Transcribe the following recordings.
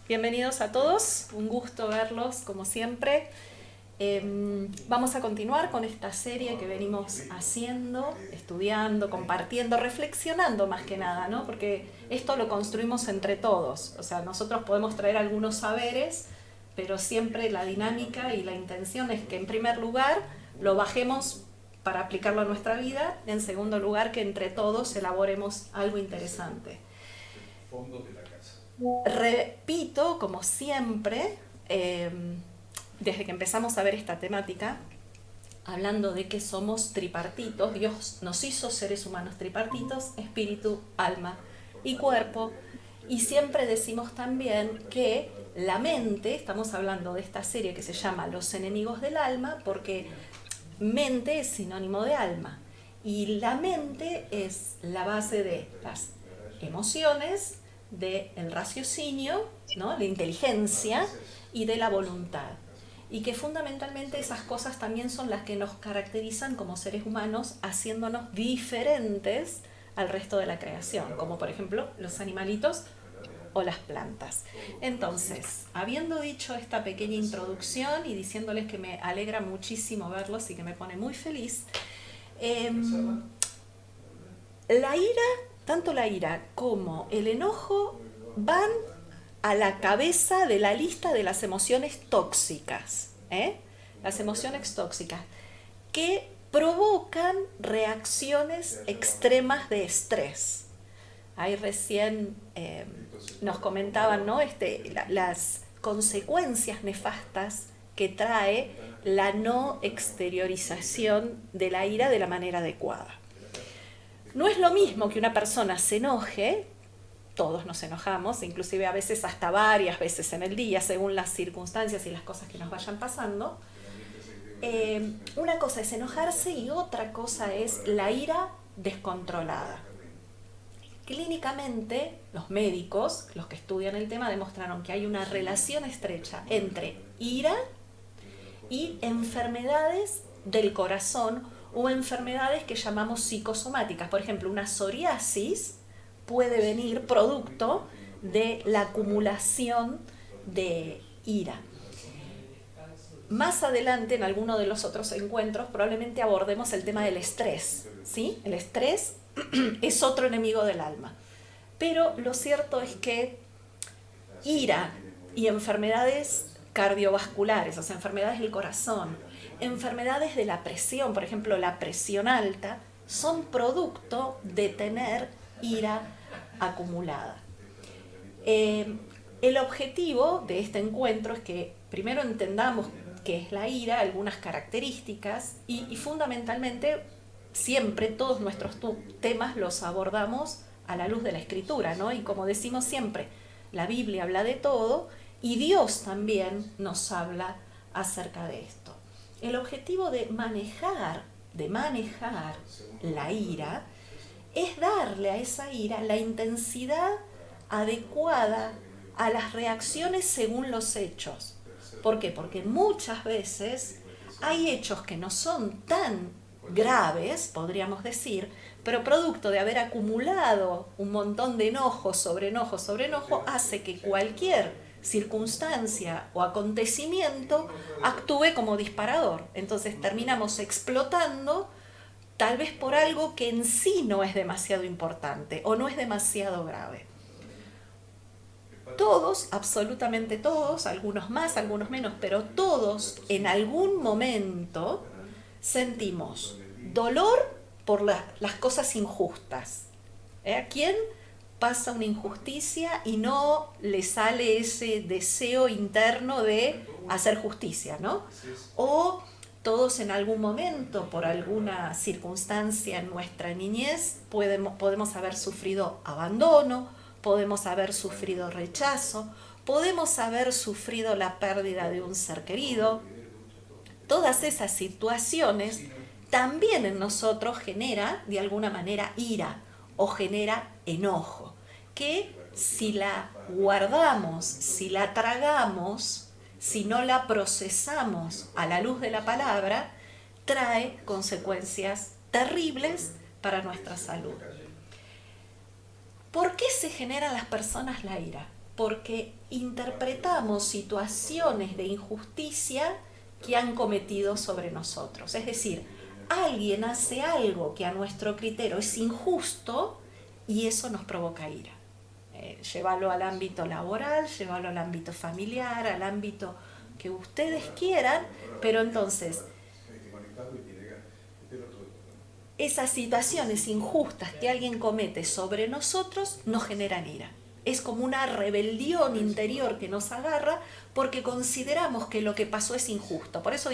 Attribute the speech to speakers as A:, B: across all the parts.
A: Bienvenidos a todos, un gusto verlos como siempre. Vamos a continuar con esta serie que venimos haciendo, estudiando, compartiendo, reflexionando más que nada, ¿no? Porque esto lo construimos entre todos, o sea, nosotros podemos traer algunos saberes, pero siempre la dinámica y la intención es que en primer lugar lo bajemos para aplicarlo a nuestra vida, en segundo lugar que entre todos elaboremos algo interesante. Repito, como siempre, desde que empezamos a ver esta temática, hablando de que somos tripartitos, Dios nos hizo seres humanos tripartitos, espíritu, alma y cuerpo, y siempre decimos también que la mente, estamos hablando de esta serie que se llama Los enemigos del alma, porque mente es sinónimo de alma, y la mente es la base de las emociones, del raciocinio, ¿no? La inteligencia y de la voluntad. Y que fundamentalmente esas cosas también son las que nos caracterizan como seres humanos, haciéndonos diferentes al resto de la creación, como por ejemplo los animalitos o las plantas. Entonces, habiendo dicho esta pequeña introducción y diciéndoles que me alegra muchísimo verlos y que me pone muy feliz, la ira, tanto la ira como el enojo van a la cabeza de la lista de las emociones tóxicas, ¿eh? Las emociones tóxicas que provocan reacciones extremas de estrés. Ahí recién nos comentaban, ¿no? Las consecuencias nefastas que trae la no exteriorización de la ira de la manera adecuada. No es lo mismo que una persona se enoje, todos nos enojamos, inclusive a veces hasta varias veces en el día, según las circunstancias y las cosas que nos vayan pasando. Una cosa es enojarse y otra cosa es la ira descontrolada. Clínicamente, los médicos, los que estudian el tema, demostraron que hay una relación estrecha entre ira y enfermedades del corazón o enfermedades que llamamos psicosomáticas. Por ejemplo, una psoriasis puede venir producto de la acumulación de ira. Más adelante, en alguno de los otros encuentros, probablemente abordemos el tema del estrés, ¿sí? El estrés es otro enemigo del alma. Pero lo cierto es que ira y enfermedades cardiovasculares, o sea, enfermedades del corazón, enfermedades de la presión, por ejemplo, la presión alta, son producto de tener ira acumulada. El objetivo de este encuentro es que primero entendamos qué es la ira, algunas características y fundamentalmente siempre todos nuestros temas los abordamos a la luz de la escritura, ¿no? Y como decimos siempre, la Biblia habla de todo y Dios también nos habla acerca de esto. El objetivo de manejar la ira es darle a esa ira la intensidad adecuada a las reacciones según los hechos. ¿Por qué? Porque muchas veces hay hechos que no son tan graves, podríamos decir, pero producto de haber acumulado un montón de enojo sobre enojo sobre enojo, hace que cualquier circunstancia o acontecimiento actúe como disparador. Entonces terminamos explotando tal vez por algo que en sí no es demasiado importante o no es demasiado grave. Todos, absolutamente todos, algunos más, algunos menos, pero todos en algún momento sentimos dolor por las cosas injustas. ¿A quién pasa una injusticia y no le sale ese deseo interno de hacer justicia, ¿no? O todos en algún momento, por alguna circunstancia en nuestra niñez, podemos haber sufrido abandono, podemos haber sufrido rechazo, podemos haber sufrido la pérdida de un ser querido. Todas esas situaciones también en nosotros genera de alguna manera ira o genera enojo, que si la guardamos, si la tragamos, si no la procesamos a la luz de la palabra, trae consecuencias terribles para nuestra salud. ¿Por qué se genera en las personas la ira? porque interpretamos situaciones de injusticia que han cometido sobre nosotros. Es decir, alguien hace algo que a nuestro criterio es injusto y eso nos provoca ira. Llévalo al ámbito laboral, llévalo al ámbito familiar, al ámbito que ustedes quieran, pero entonces esas situaciones injustas que alguien comete sobre nosotros nos generan ira. Es como una rebelión interior que nos agarra porque consideramos que lo que pasó es injusto. Por eso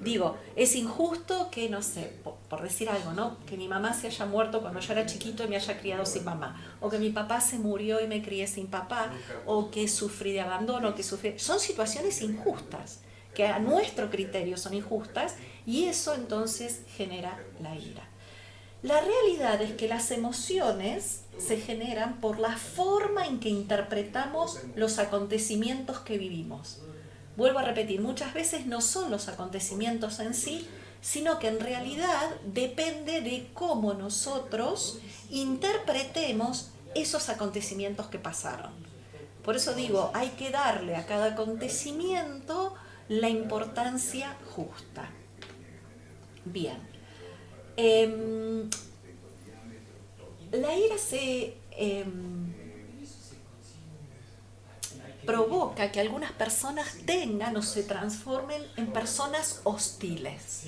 A: digo, es injusto que, no sé, por decir algo, ¿no? Que mi mamá se haya muerto cuando yo era chiquito y me haya criado sin mamá. O que mi papá se murió y me crié sin papá. O que sufrí de abandono, Son situaciones injustas, que a nuestro criterio son injustas, y eso entonces genera la ira. La realidad es que las emociones se generan por la forma en que interpretamos los acontecimientos que vivimos. Vuelvo a repetir, muchas veces no son los acontecimientos en sí, sino que en realidad depende de cómo nosotros interpretemos esos acontecimientos que pasaron. Por eso digo, hay que darle a cada acontecimiento la importancia justa. Bien. La ira se provoca que algunas personas tengan o se transformen en personas hostiles.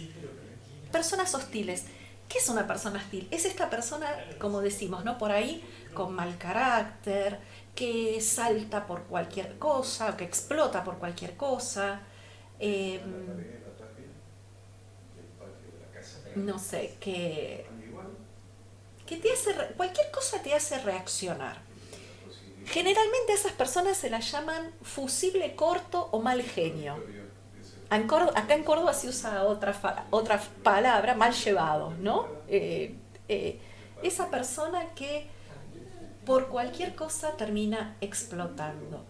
A: Personas hostiles. ¿Qué es una persona hostil? Es esta persona, como decimos, ¿no? Por ahí, con mal carácter, que salta por cualquier cosa, que explota por cualquier cosa. No sé, que te hace, cualquier cosa te hace reaccionar. Generalmente a esas personas se las llaman fusible corto o mal genio. Acá en Córdoba se usa otra palabra, mal llevado, ¿no? Esa persona que por cualquier cosa termina explotando.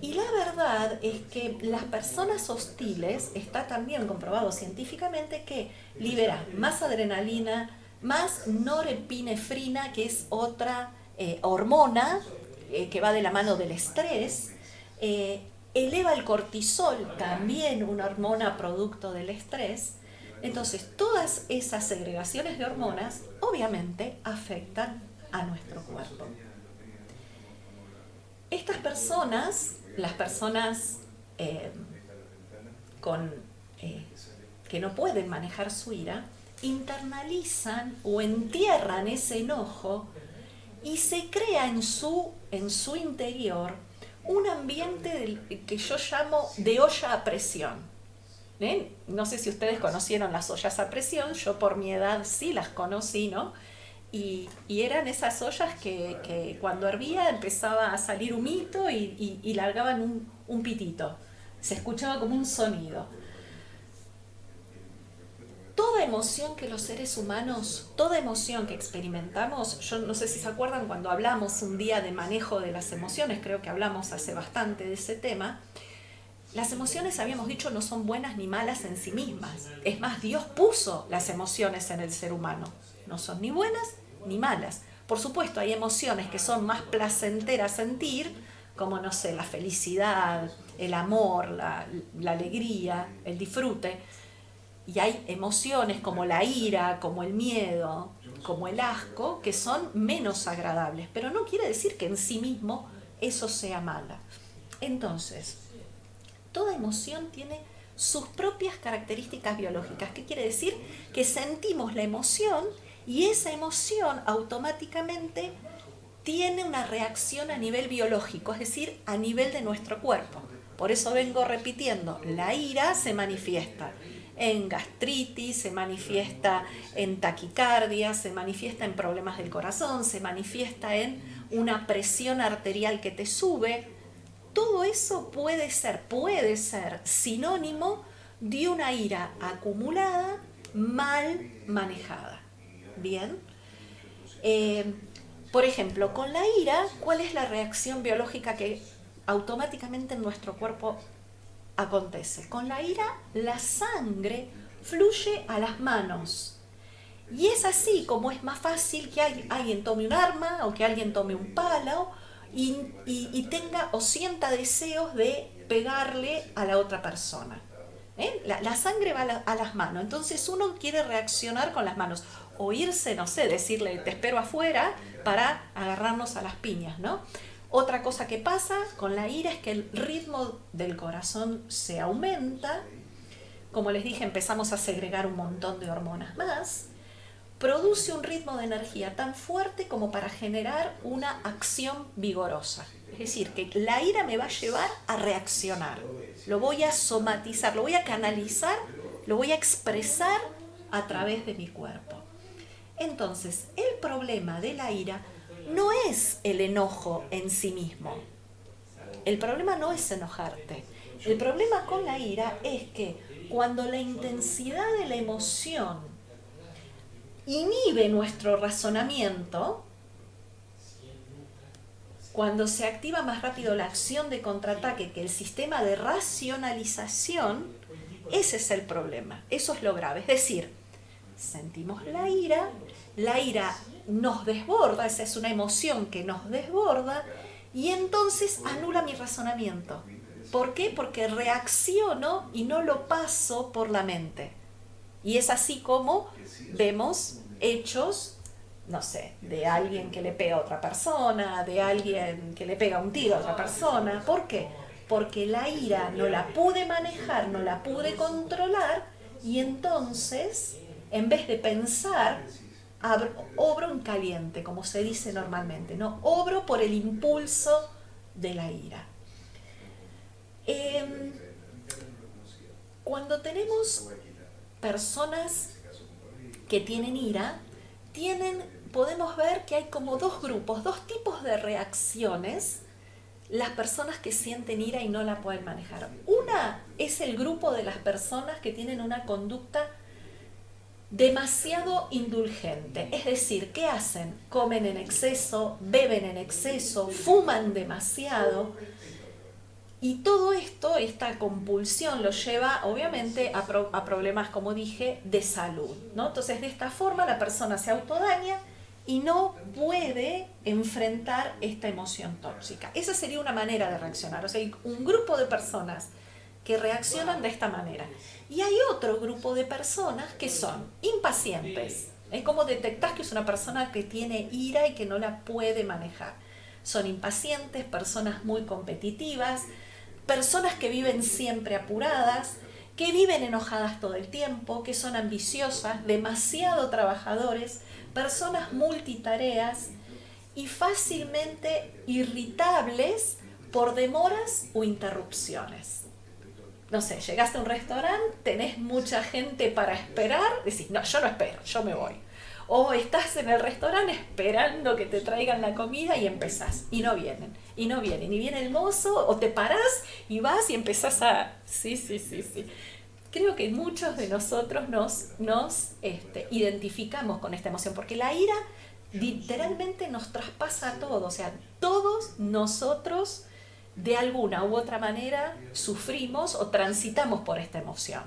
A: Y la verdad es que las personas hostiles, está también comprobado científicamente que liberan más adrenalina, más norepinefrina, que es otra hormona que va de la mano del estrés, eleva el cortisol, también una hormona producto del estrés. Entonces, todas esas segregaciones de hormonas obviamente afectan a nuestro cuerpo. Estas personas, las personas que no pueden manejar su ira, internalizan o entierran ese enojo y se crea en su interior un ambiente que yo llamo de olla a presión. No sé si ustedes conocieron las ollas a presión, yo por mi edad sí las conocí, ¿no? Y eran esas ollas que cuando hervía empezaba a salir humito y largaban un pitito. Se escuchaba como un sonido. Toda emoción que los seres humanos, toda emoción que experimentamos, yo no sé si se acuerdan cuando hablamos un día de manejo de las emociones, creo que hablamos hace bastante de ese tema. Las emociones, habíamos dicho, no son buenas ni malas en sí mismas. Es más, Dios puso las emociones en el ser humano. No son ni buenas ni malas. Por supuesto, hay emociones que son más placenteras sentir, como, no sé, la felicidad, el amor, la alegría, el disfrute. Y hay emociones como la ira, como el miedo, como el asco, que son menos agradables. Pero no quiere decir que en sí mismo eso sea mala. Entonces, toda emoción tiene sus propias características biológicas. ¿Qué quiere decir? Que sentimos la emoción y esa emoción automáticamente tiene una reacción a nivel biológico, es decir, a nivel de nuestro cuerpo. Por eso vengo repitiendo, la ira se manifiesta en gastritis, se manifiesta en taquicardia, se manifiesta en problemas del corazón, se manifiesta en una presión arterial que te sube. Todo eso puede ser sinónimo de una ira acumulada, mal manejada. Bien. Por ejemplo, con la ira, ¿cuál es la reacción biológica que automáticamente en nuestro cuerpo acontece? Con la ira, la sangre fluye a las manos. Y es así como es más fácil que alguien tome un arma o que alguien tome un palo y tenga o sienta deseos de pegarle a la otra persona. La sangre va a las manos, entonces uno quiere reaccionar con las manos, o irse, no sé, decirle te espero afuera para agarrarnos a las piñas, ¿no? Otra cosa que pasa con la ira es que el ritmo del corazón se aumenta, como les dije, empezamos a segregar un montón de hormonas más, produce un ritmo de energía tan fuerte como para generar una acción vigorosa. Es decir, que la ira me va a llevar a reaccionar, lo voy a somatizar, lo voy a canalizar, lo voy a expresar a través de mi cuerpo. Entonces, el problema de la ira no es el enojo en sí mismo. El problema no es enojarte. El problema con la ira es que cuando la intensidad de la emoción inhibe nuestro razonamiento, cuando se activa más rápido la acción de contraataque que el sistema de racionalización, ese es el problema, eso es lo grave. Es decir, sentimos la ira nos desborda, esa es una emoción que nos desborda, y entonces anula mi razonamiento. ¿Por qué? Porque reacciono y no lo paso por la mente. Y es así como vemos hechos, no sé, de alguien que le pega a otra persona, de alguien que le pega un tiro a otra persona. ¿Por qué? Porque la ira no la pude manejar, no la pude controlar, y entonces, en vez de pensar, obro en caliente, como se dice normalmente, ¿no? Obro por el impulso de la ira. Cuando tenemos personas que tienen ira, podemos ver que hay como dos grupos, dos tipos de reacciones, las personas que sienten ira y no la pueden manejar. Una es el grupo de las personas que tienen una conducta demasiado indulgente, es decir, ¿qué hacen? Comen en exceso, beben en exceso, fuman demasiado, y todo esto, esta compulsión, lo lleva obviamente a problemas, como dije, de salud, ¿no? Entonces, de esta forma la persona se autodaña y no puede enfrentar esta emoción tóxica. Esa sería una manera de reaccionar, o sea, hay un grupo de personas que reaccionan de esta manera. Y hay otro grupo de personas que son impacientes. Es como detectás que es una persona que tiene ira y que no la puede manejar. Son impacientes, personas muy competitivas, personas que viven siempre apuradas, que viven enojadas todo el tiempo, que son ambiciosas, demasiado trabajadores, personas multitareas y fácilmente irritables por demoras o interrupciones. No sé, llegaste a un restaurante, tenés mucha gente para esperar, decís, no, yo no espero, yo me voy. O estás en el restaurante esperando que te traigan la comida y empezás, y no vienen, y viene el mozo, o te parás y vas y empezás a... Sí. Creo que muchos de nosotros nos identificamos con esta emoción, porque la ira literalmente nos traspasa a todos, o sea, todos nosotros de alguna u otra manera sufrimos o transitamos por esta emoción.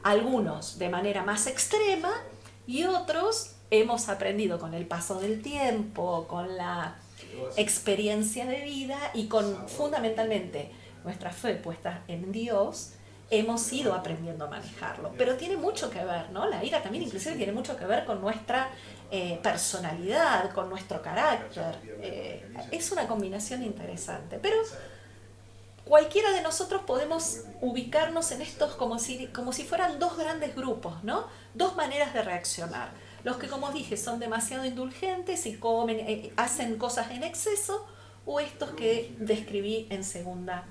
A: Algunos de manera más extrema y otros hemos aprendido con el paso del tiempo, con la experiencia de vida y con fundamentalmente nuestra fe puesta en Dios, hemos ido aprendiendo a manejarlo. Pero tiene mucho que ver, ¿no? La ira también inclusive tiene mucho que ver con nuestra personalidad, con nuestro carácter. Es una combinación interesante, pero cualquiera de nosotros podemos ubicarnos en estos como si fueran dos grandes grupos, ¿no? Dos maneras de reaccionar. Los que, como dije, son demasiado indulgentes y comen, hacen cosas en exceso, o estos que describí en segundo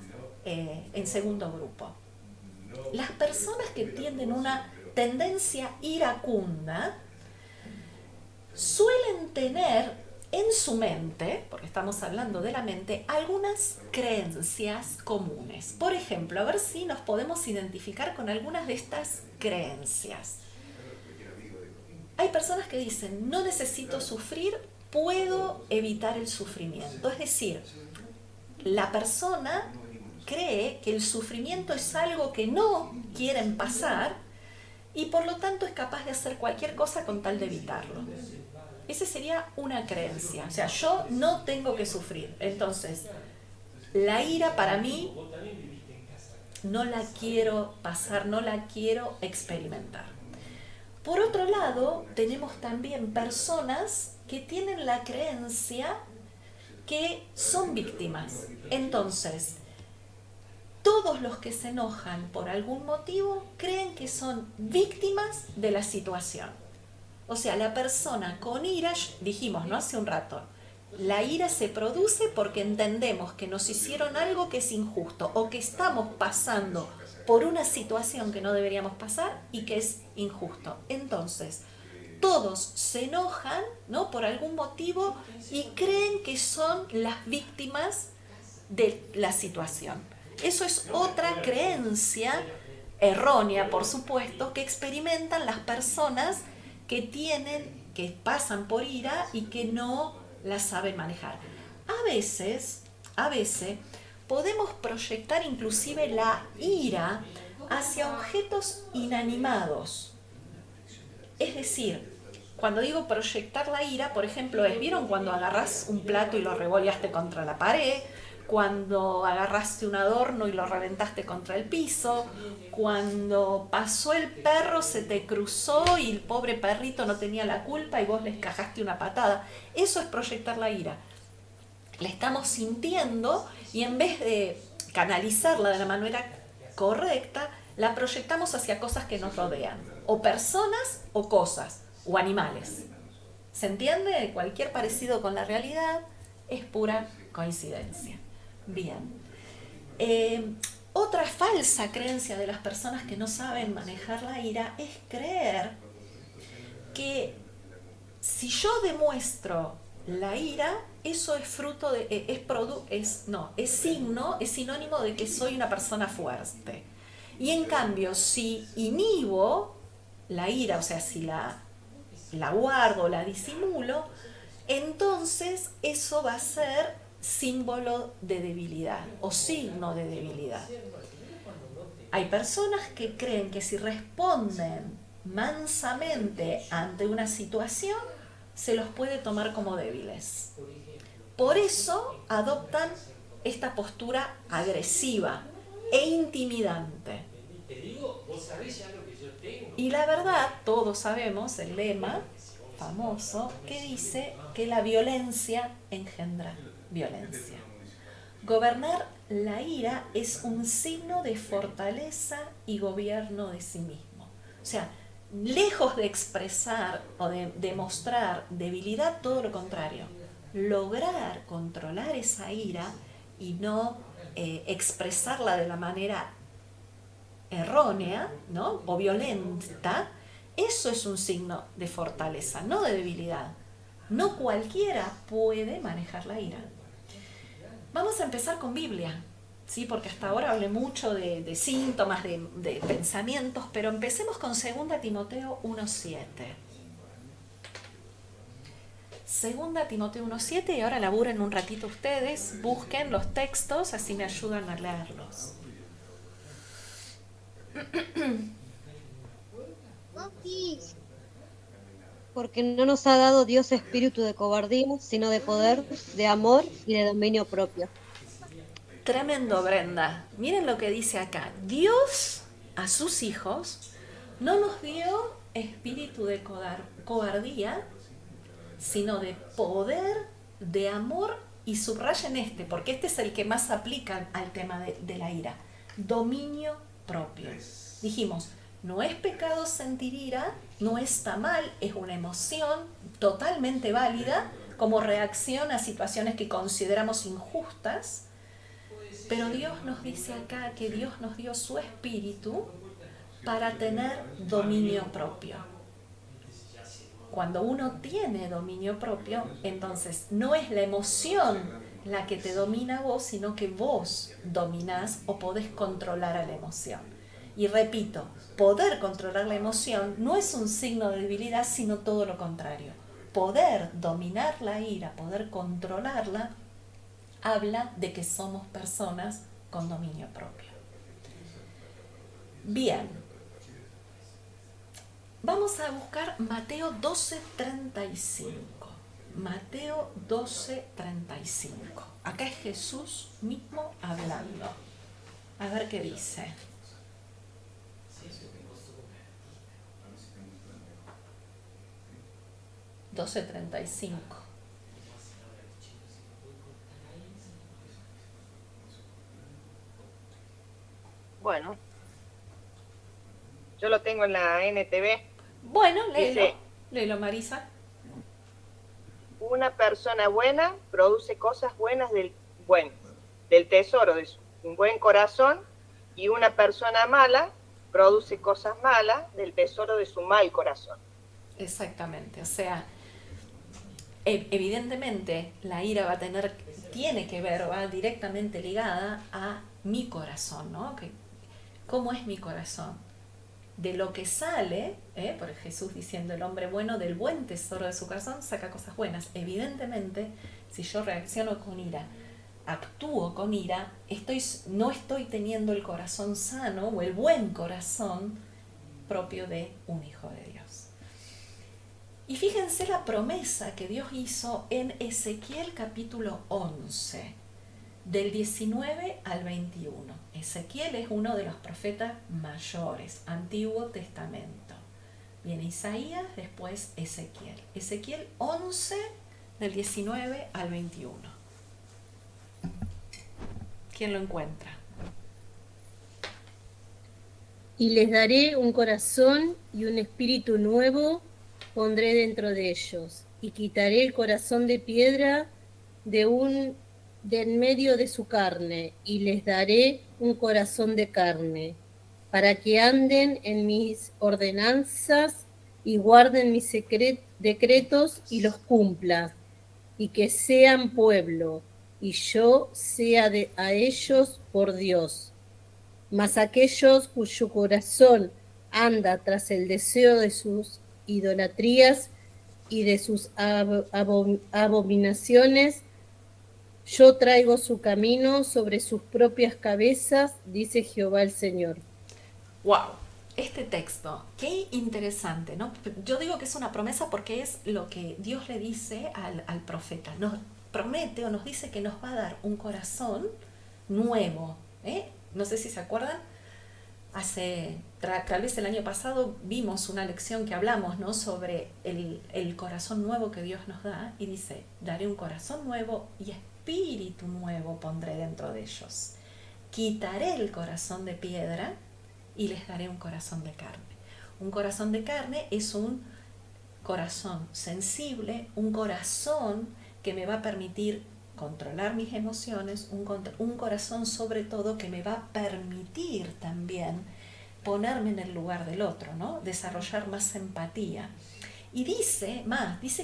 A: grupo. Las personas que tienen una tendencia iracunda suelen tener en su mente, porque estamos hablando de la mente, algunas creencias comunes. Por ejemplo, a ver si nos podemos identificar con algunas de estas creencias. Hay personas que dicen, no necesito sufrir, puedo evitar el sufrimiento. Es decir, la persona cree que el sufrimiento es algo que no quieren pasar y por lo tanto es capaz de hacer cualquier cosa con tal de evitarlo. Esa sería una creencia. O sea, yo no tengo que sufrir. Entonces, la ira para mí no la quiero pasar, no la quiero experimentar. Por otro lado, tenemos también personas que tienen la creencia que son víctimas. Entonces, todos los que se enojan por algún motivo creen que son víctimas de la situación. O sea, la persona con ira, dijimos, ¿no? Hace un rato, la ira se produce porque entendemos que nos hicieron algo que es injusto o que estamos pasando por una situación que no deberíamos pasar y que es injusto. Entonces, todos se enojan, ¿no? Por algún motivo y creen que son las víctimas de la situación. Eso es otra creencia errónea, por supuesto, que experimentan las personas que pasan por ira y que no la saben manejar. A veces podemos proyectar inclusive la ira hacia objetos inanimados. Es decir, cuando digo proyectar la ira, por ejemplo, ¿vieron cuando agarrás un plato y lo revoleaste contra la pared? Cuando agarraste un adorno y lo reventaste contra el piso, cuando pasó el perro, se te cruzó y el pobre perrito no tenía la culpa y vos le encajaste una patada. Eso es proyectar la ira. La estamos sintiendo y en vez de canalizarla de la manera correcta, la proyectamos hacia cosas que nos rodean, o personas o cosas, o animales. ¿Se entiende? Cualquier parecido con la realidad es pura coincidencia. Bien. Otra falsa creencia de las personas que no saben manejar la ira es creer que si yo demuestro la ira, eso es fruto de, es sinónimo de que soy una persona fuerte. Y en cambio, si inhibo la ira, o sea, si la guardo, la disimulo, entonces eso va a ser símbolo de debilidad o signo de debilidad. Hay personas que creen que si responden mansamente ante una situación, se los puede tomar como débiles. Por eso adoptan esta postura agresiva e intimidante. Y la verdad, todos sabemos el lema famoso que dice que la violencia engendra violencia. Gobernar la ira es un signo de fortaleza y gobierno de sí mismo. O sea, lejos de expresar o de demostrar debilidad, todo lo contrario. Lograr controlar esa ira y no expresarla de la manera errónea, ¿no? O violenta, eso es un signo de fortaleza, no de debilidad. No cualquiera puede manejar la ira. Vamos a empezar con Biblia, ¿sí? Porque hasta ahora hablé mucho de síntomas, de pensamientos, pero empecemos con 2 Timoteo 1:7. 2 Timoteo 1:7, y ahora laburen un ratito ustedes, busquen los textos, así me ayudan a leerlos.
B: Porque no nos ha dado Dios espíritu de cobardía, sino de poder, de amor y de dominio propio.
A: Tremendo, Brenda. Miren lo que dice acá. Dios a sus hijos no nos dio espíritu de cobardía, sino de poder, de amor, y subrayen porque este es el que más aplica al tema de la ira. Dominio propio. Dijimos, no es pecado sentir ira, no está mal, es una emoción totalmente válida como reacción a situaciones que consideramos injustas, pero Dios nos dice acá que Dios nos dio su espíritu para tener dominio propio. Cuando uno tiene dominio propio, entonces no es la emoción la que te domina a vos, sino que vos dominás o podés controlar a la emoción. Y repito, poder controlar la emoción no es un signo de debilidad, sino todo lo contrario. Poder dominar la ira, poder controlarla, habla de que somos personas con dominio propio. Bien. Vamos a buscar Mateo 12:35. Mateo 12:35. Acá es Jesús mismo hablando. A ver qué dice. $12:35.
C: Bueno, yo lo tengo en la NTV.
A: Bueno, léelo.
C: Dice,
A: Léelo, Marisa.
C: una persona buena produce cosas buenas del tesoro de un buen corazón, y una persona mala produce cosas malas del tesoro de su mal corazón.
A: Exactamente, o sea, evidentemente la ira tiene que ver, va directamente ligada a mi corazón, ¿no? ¿Cómo es mi corazón? De lo que sale, por Jesús diciendo, el hombre bueno del buen tesoro de su corazón saca cosas buenas. Evidentemente, si yo reacciono con ira, actúo con ira, no estoy teniendo el corazón sano o el buen corazón propio de un hijo de Dios. Y fíjense la promesa que Dios hizo en Ezequiel capítulo 11, del 19 al 21. Ezequiel es uno de los profetas mayores, Antiguo Testamento. Viene Isaías, después Ezequiel. Ezequiel 11, del 19 al 21. ¿Quién lo encuentra?
D: Y les daré un corazón y un espíritu nuevo pondré dentro de ellos, y quitaré el corazón de piedra de en medio de su carne, y les daré un corazón de carne, para que anden en mis ordenanzas y guarden mis decretos y los cumplan, y que sean pueblo, y yo sea a ellos por Dios. Mas aquellos cuyo corazón anda tras el deseo de sus idolatrías y de sus abominaciones, yo traigo su camino sobre sus propias cabezas, dice Jehová el Señor.
A: ¡Wow! Este texto, qué interesante, ¿no? Yo digo que es una promesa porque es lo que Dios le dice al profeta. Nos promete o nos dice que nos va a dar un corazón nuevo. No sé si se acuerdan, tal vez el año pasado vimos una lección que hablamos, ¿no?, sobre el corazón nuevo que Dios nos da, y dice, daré un corazón nuevo y espíritu nuevo pondré dentro de ellos. Quitaré el corazón de piedra y les daré un corazón de carne. Un corazón de carne es un corazón sensible, un corazón que me va a permitir controlar mis emociones, un corazón sobre todo que me va a permitir también ponerme en el lugar del otro, ¿no? Desarrollar más empatía. Y dice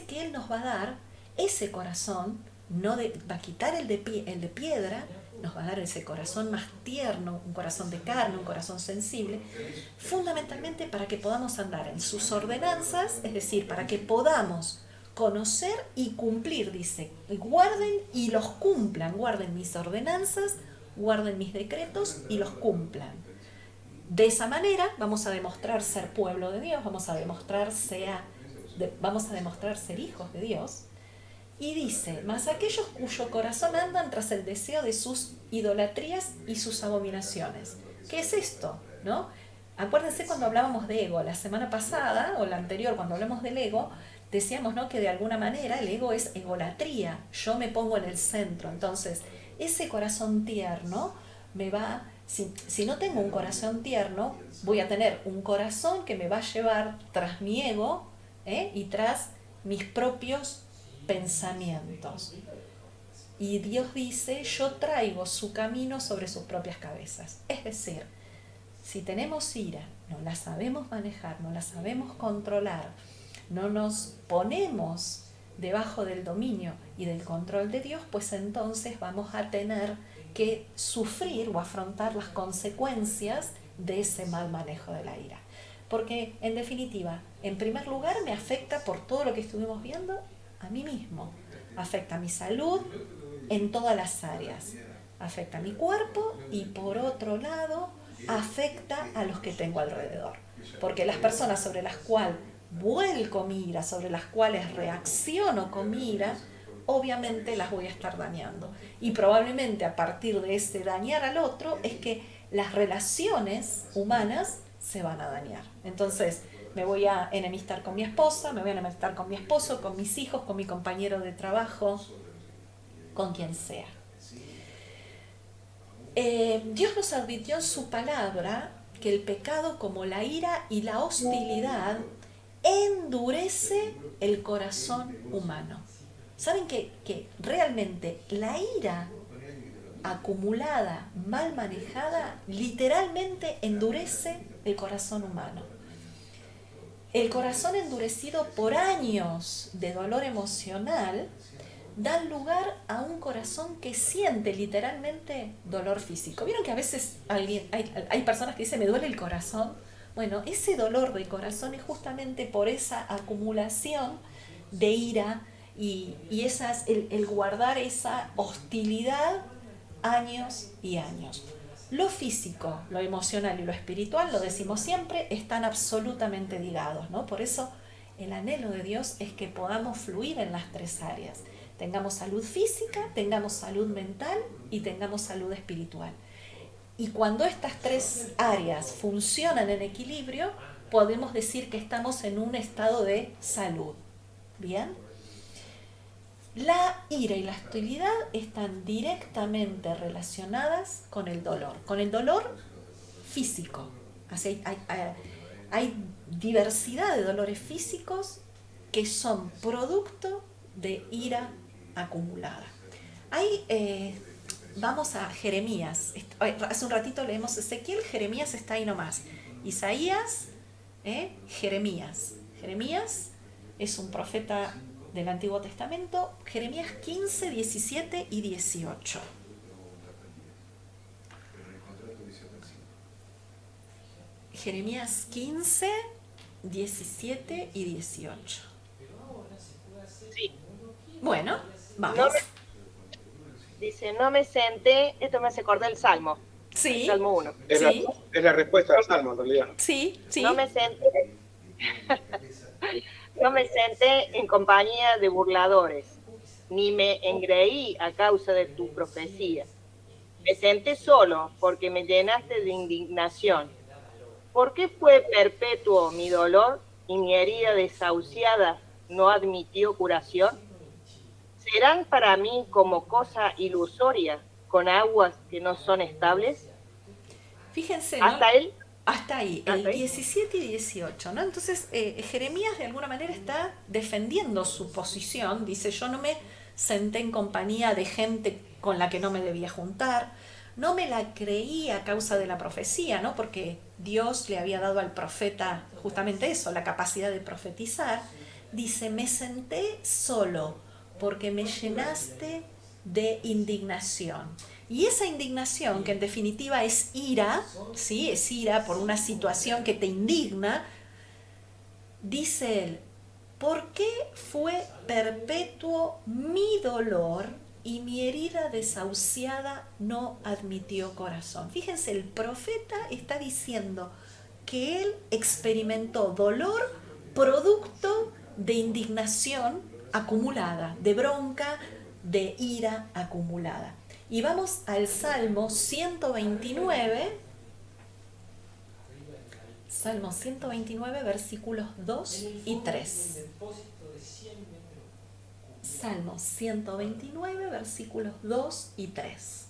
A: que Él nos va a dar ese corazón, va a quitar el de piedra, nos va a dar ese corazón más tierno, un corazón de carne, un corazón sensible, fundamentalmente para que podamos andar en sus ordenanzas, es decir, para que podamos conocer y cumplir, dice, guarden y los cumplan, guarden mis ordenanzas, guarden mis decretos y los cumplan. De esa manera vamos a demostrar ser pueblo de Dios, vamos a demostrar ser hijos de Dios. Y dice, mas aquellos cuyo corazón andan tras el deseo de sus idolatrías y sus abominaciones. ¿Qué es esto? ¿No? Acuérdense cuando hablábamos de ego, la semana pasada o la anterior, cuando hablamos del ego, decíamos, ¿no?, que de alguna manera el ego es egolatría, yo me pongo en el centro. Entonces, ese corazón tierno si no tengo un corazón tierno, voy a tener un corazón que me va a llevar tras mi ego y tras mis propios pensamientos. Y Dios dice, yo traigo su camino sobre sus propias cabezas. Es decir, si tenemos ira, no la sabemos manejar, no la sabemos controlar, no nos ponemos debajo del dominio y del control de Dios, pues entonces vamos a tener que sufrir o afrontar las consecuencias de ese mal manejo de la ira. Porque, en definitiva, en primer lugar me afecta, por todo lo que estuvimos viendo, a mí mismo. Afecta a mi salud en todas las áreas. Afecta a mi cuerpo y, por otro lado, afecta a los que tengo alrededor. Porque las personas sobre las cuales vuelco mi ira, sobre las cuales reacciono con mi ira, obviamente las voy a estar dañando. Y probablemente a partir de ese dañar al otro es que las relaciones humanas se van a dañar. Entonces, me voy a enemistar con mi esposa, me voy a enemistar con mi esposo, con mis hijos, con mi compañero de trabajo, con quien sea. Dios nos advirtió en su palabra que el pecado, como la ira y la hostilidad, endurece el corazón humano. ¿Saben que realmente la ira acumulada, mal manejada, literalmente endurece el corazón humano? El corazón endurecido por años de dolor emocional da lugar a un corazón que siente literalmente dolor físico. ¿Vieron que a veces hay personas que dicen, me duele el corazón? Bueno, ese dolor del corazón es justamente por esa acumulación de ira y el guardar esa hostilidad años y años. Lo físico, lo emocional y lo espiritual, lo decimos siempre, están absolutamente ligados, ¿no? Por eso el anhelo de Dios es que podamos fluir en las tres áreas. Tengamos salud física, tengamos salud mental y tengamos salud espiritual. Y cuando estas tres áreas funcionan en equilibrio, podemos decir que estamos en un estado de salud. ¿Bien? La ira y la hostilidad están directamente relacionadas con el dolor físico. Así hay diversidad de dolores físicos que son producto de ira acumulada. Vamos a Jeremías. Hace un ratito leemos Ezequiel, Jeremías está ahí nomás. Isaías, Jeremías. Jeremías es un profeta del Antiguo Testamento, Jeremías 15, 17 y 18. Jeremías 15, 17 y 18.
C: Sí.
A: Bueno, vamos.
C: Dice, no me senté, esto me hace acordar el Salmo.
A: Sí.
C: El Salmo 1.
E: Es la respuesta al Salmo, en realidad.
A: Sí, sí.
C: No me senté. No me senté en compañía de burladores, ni me engreí a causa de tu profecía. Me senté solo porque me llenaste de indignación. ¿Por qué fue perpetuo mi dolor y mi herida desahuciada no admitió curación? ¿Serán para mí como cosa ilusoria, con aguas que no son estables?
A: Fíjense, ¿no? Hasta ahí, el 17 y 18, ¿no? Entonces, Jeremías de alguna manera está defendiendo su posición. Dice, yo no me senté en compañía de gente con la que no me debía juntar, no me la creí a causa de la profecía, ¿no? Porque Dios le había dado al profeta justamente eso, la capacidad de profetizar. Dice, me senté solo porque me llenaste de indignación. Y esa indignación, que en definitiva es ira, ¿sí? Es ira por una situación que te indigna, dice él, ¿por qué fue perpetuo mi dolor y mi herida desahuciada no admitió corazón? Fíjense, el profeta está diciendo que él experimentó dolor producto de indignación acumulada, de bronca, de ira acumulada. Y vamos al Salmo 129, Salmo 129, versículos 2 y 3. Salmo 129, versículos 2 y 3.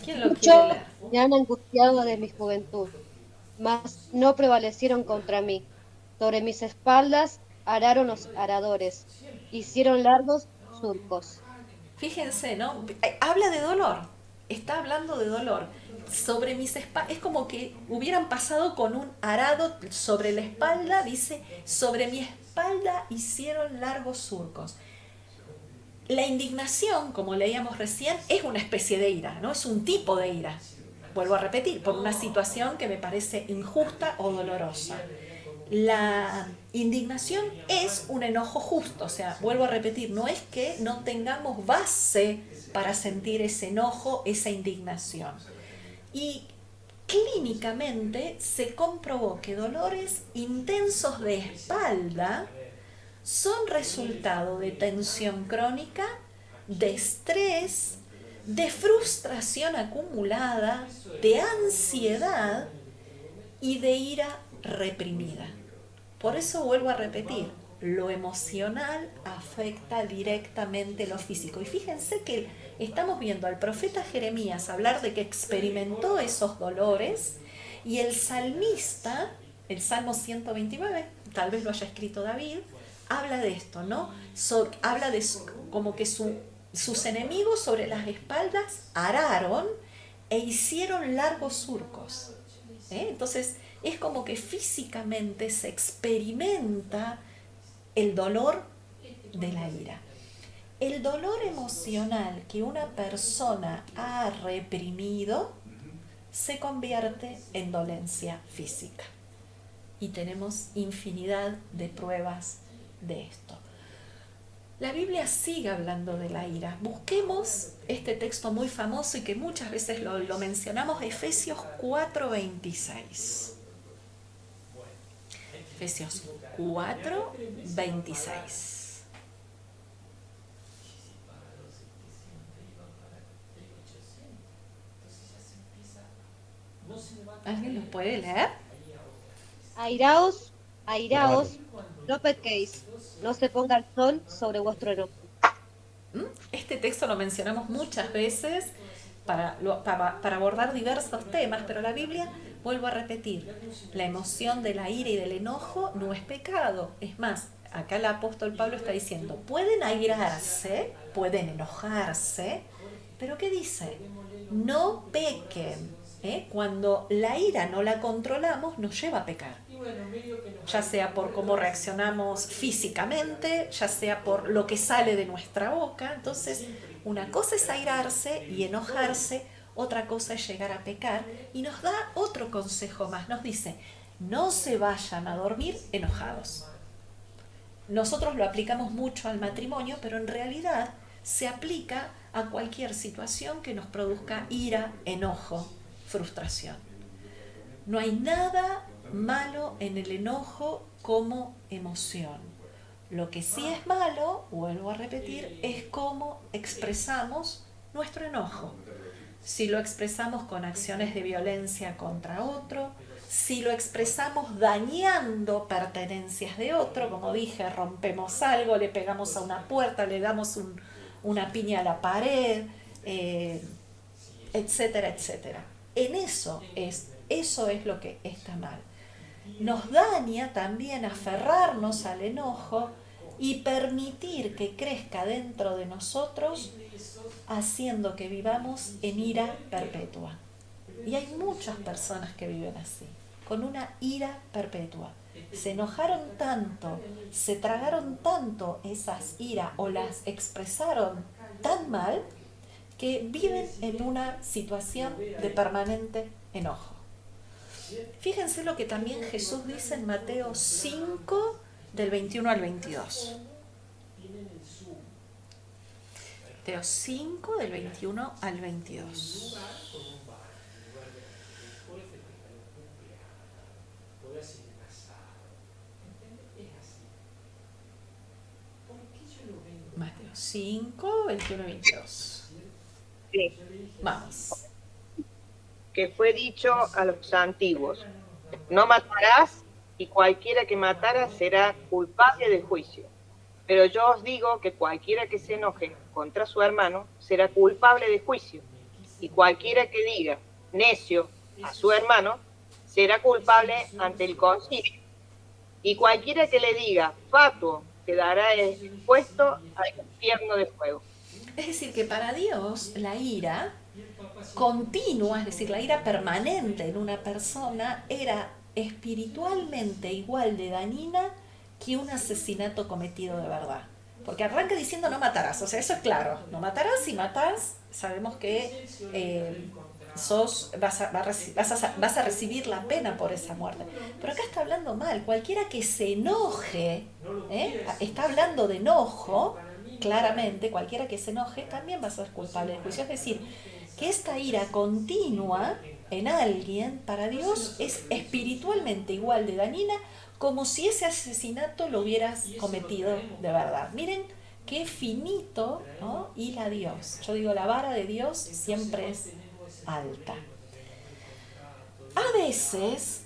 A: ¿Quién lo quiere leer?
B: Me han angustiado de mi juventud, mas no prevalecieron contra mí. Sobre mis espaldas araron los aradores, hicieron largos surcos.
A: Fíjense, ¿no? Habla de dolor, está hablando de dolor. Sobre mis espaldas, es como que hubieran pasado con un arado sobre la espalda, dice, sobre mi espalda hicieron largos surcos. La indignación, como leíamos recién, es una especie de ira, ¿no? Es un tipo de ira, vuelvo a repetir, por una situación que me parece injusta o dolorosa. La indignación es un enojo justo, o sea, vuelvo a repetir, no es que no tengamos base para sentir ese enojo, esa indignación. Y clínicamente se comprobó que dolores intensos de espalda son resultado de tensión crónica, de estrés, de frustración acumulada, de ansiedad y de ira reprimida. Por eso vuelvo a repetir, lo emocional afecta directamente lo físico. Y fíjense que estamos viendo al profeta Jeremías hablar de que experimentó esos dolores, y el salmista, el Salmo 129, tal vez lo haya escrito David, habla de esto, ¿no? Habla de como que sus enemigos sobre las espaldas araron e hicieron largos surcos. Entonces es como que físicamente se experimenta el dolor de la ira. El dolor emocional que una persona ha reprimido se convierte en dolencia física. Y tenemos infinidad de pruebas de esto. La Biblia sigue hablando de la ira. Busquemos este texto muy famoso y que muchas veces lo mencionamos, Efesios 4:26. Efesios 4:26. ¿Alguien lo puede leer?
B: Airaos, airaos, no pequéis, no se ponga el sol sobre vuestro enojo.
A: Este texto lo mencionamos muchas veces para abordar diversos temas, pero la Biblia, vuelvo a repetir, la emoción de la ira y del enojo no es pecado. Es más, acá el apóstol Pablo está diciendo, pueden airarse, pueden enojarse, pero ¿qué dice? No pequen. Cuando la ira no la controlamos, nos lleva a pecar. Ya sea por cómo reaccionamos físicamente, ya sea por lo que sale de nuestra boca. Entonces, una cosa es airarse y enojarse, otra cosa es llegar a pecar. Y nos da otro consejo más. Nos dice, no se vayan a dormir enojados. Nosotros lo aplicamos mucho al matrimonio, pero en realidad se aplica a cualquier situación que nos produzca ira, enojo, frustración. No hay nada malo en el enojo como emoción. Lo que sí es malo, vuelvo a repetir, es cómo expresamos nuestro enojo. Si lo expresamos con acciones de violencia contra otro, si lo expresamos dañando pertenencias de otro, como dije, rompemos algo, le pegamos a una puerta, le damos una piña a la pared, etcétera, etcétera. Eso es lo que está mal. Nos daña también aferrarnos al enojo y permitir que crezca dentro de nosotros, haciendo que vivamos en ira perpetua. Y hay muchas personas que viven así, con una ira perpetua. Se enojaron tanto, se tragaron tanto esas iras o las expresaron tan mal que viven en una situación de permanente enojo. Fíjense lo que también Jesús dice en Mateo 5, del 21 al 22. Mateo 5, del 21 al 22. Mateo 5, 21 y 22.
C: Sí.
A: Vamos.
C: Que fue dicho a los antiguos, no matarás, y cualquiera que matara será culpable de juicio. Pero yo os digo que cualquiera que se enoje contra su hermano será culpable de juicio, y cualquiera que diga necio a su hermano será culpable ante el concilio, y cualquiera que le diga fatuo quedará expuesto al infierno de fuego.
A: Es decir, que para Dios la ira continua, es decir, la ira permanente en una persona era espiritualmente igual de dañina que un asesinato cometido de verdad. Porque arranca diciendo no matarás, o sea, eso es claro, no matarás, si matás, sabemos que vas a recibir la pena por esa muerte. Pero acá está hablando mal, cualquiera que se enoje, está hablando de enojo, claramente, cualquiera que se enoje también va a ser culpable del juicio. Es decir, que esta ira continua en alguien, para Dios es espiritualmente igual de dañina como si ese asesinato lo hubieras cometido de verdad. Miren qué finito, ¿no? Hila Dios. Yo digo, la vara de Dios siempre es alta. A veces,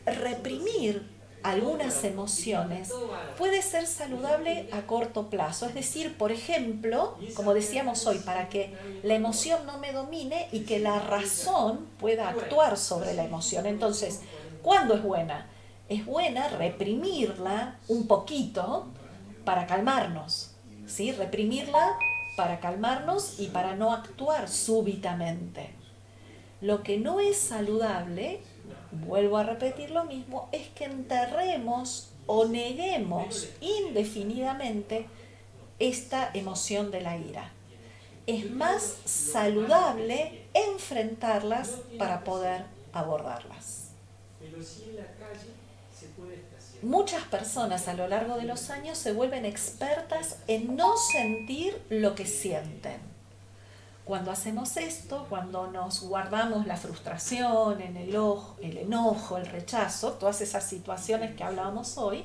A: reprimir algunas emociones puede ser saludable a corto plazo. Es decir, por ejemplo, como decíamos hoy, para que la emoción no me domine y que la razón pueda actuar sobre la emoción. Entonces, ¿cuándo es buena? Es buena reprimirla un poquito para calmarnos, ¿sí? Reprimirla para calmarnos y para no actuar súbitamente. Lo que no es saludable, vuelvo a repetir lo mismo, es que enterremos o neguemos indefinidamente esta emoción de la ira. Es más saludable enfrentarlas para poder abordarlas. Muchas personas a lo largo de los años se vuelven expertas en no sentir lo que sienten. Cuando hacemos esto, cuando nos guardamos la frustración, el enojo, el rechazo, todas esas situaciones que hablábamos hoy,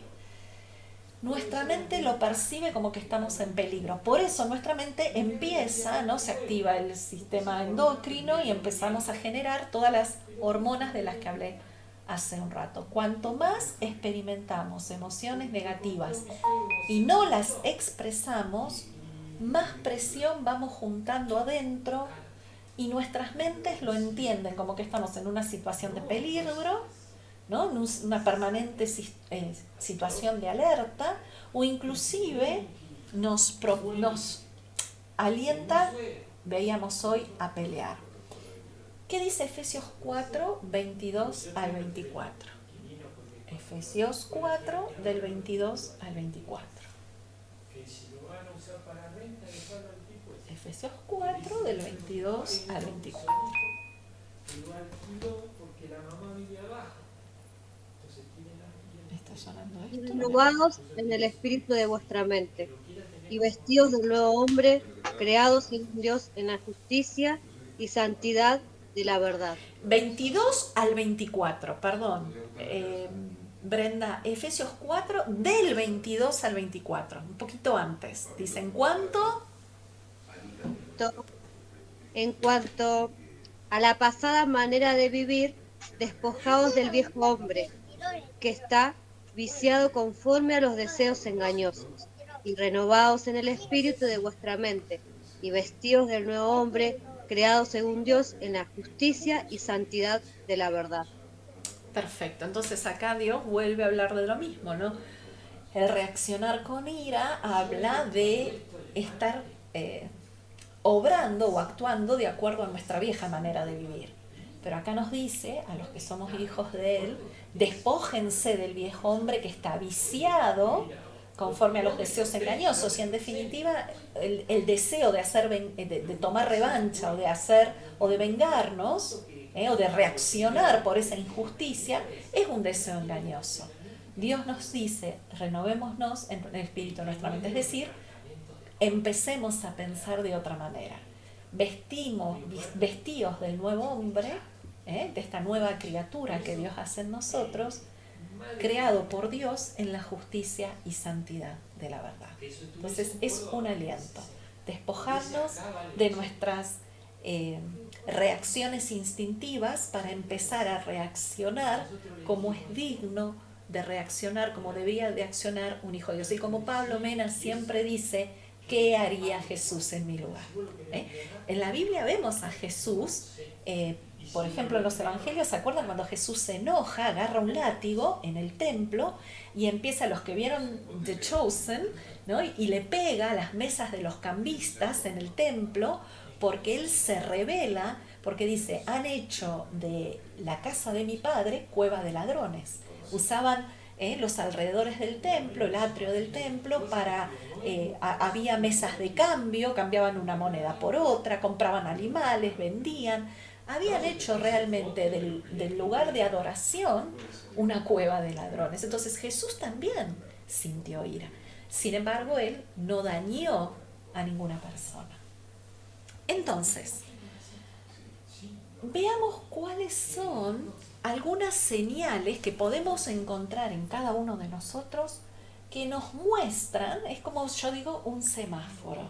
A: nuestra mente lo percibe como que estamos en peligro. Por eso nuestra mente empieza, ¿no? Se activa el sistema endocrino y empezamos a generar todas las hormonas de las que hablé hace un rato. Cuanto más experimentamos emociones negativas y no las expresamos, más presión vamos juntando adentro y nuestras mentes lo entienden como que estamos en una situación de peligro, ¿no? En una permanente situación de alerta, o inclusive nos alienta, veíamos hoy, a pelear. ¿Qué dice Efesios 4, 22 al 24? Efesios 4, del 22 al 24. Efesios 4, del 22 al 24. ¿Está sonando esto?
B: Renovados en el espíritu de vuestra mente, y vestidos del nuevo hombre, creados en Dios en la justicia y santidad de la verdad.
A: 22 al 24, perdón. Brenda, Efesios 4, del 22 al 24, un poquito antes. Dice, ¿en cuánto?
B: En cuanto a la pasada manera de vivir, despojados del viejo hombre, que está viciado conforme a los deseos engañosos, y renovados en el espíritu de vuestra mente, y vestidos del nuevo hombre, creado según Dios en la justicia y santidad de la verdad.
A: Perfecto, entonces acá Dios vuelve a hablar de lo mismo, ¿no? El reaccionar con ira habla de estar obrando o actuando de acuerdo a nuestra vieja manera de vivir. Pero acá nos dice, a los que somos hijos de Él, despójense del viejo hombre que está viciado conforme a los deseos engañosos, y en definitiva el deseo de de tomar revancha o de vengarnos, o de reaccionar por esa injusticia, es un deseo engañoso. Dios nos dice, renovémonos en el espíritu de nuestra mente, es decir, empecemos a pensar de otra manera. Vestíos del nuevo hombre, de esta nueva criatura que Dios hace en nosotros, creado por Dios en la justicia y santidad de la verdad. Entonces es un aliento, despojarnos de nuestras reacciones instintivas para empezar a reaccionar como es digno de reaccionar, como debería de accionar un hijo de Dios. Y como Pablo Mena siempre dice, ¿qué haría Jesús en mi lugar? En la Biblia vemos a Jesús, por ejemplo en los evangelios, ¿se acuerdan cuando Jesús se enoja, agarra un látigo en el templo y empieza, los que vieron The Chosen, ¿no? y le pega a las mesas de los cambistas en el templo, porque él se revela, porque dice, han hecho de la casa de mi padre cueva de ladrones. Usaban los alrededores del templo, el atrio del templo, había mesas de cambio, cambiaban una moneda por otra, compraban animales, vendían. Habían hecho realmente del lugar de adoración una cueva de ladrones. Entonces Jesús también sintió ira. Sin embargo, él no dañó a ninguna persona. Entonces, veamos cuáles son algunas señales que podemos encontrar en cada uno de nosotros que nos muestran, es como yo digo, un semáforo.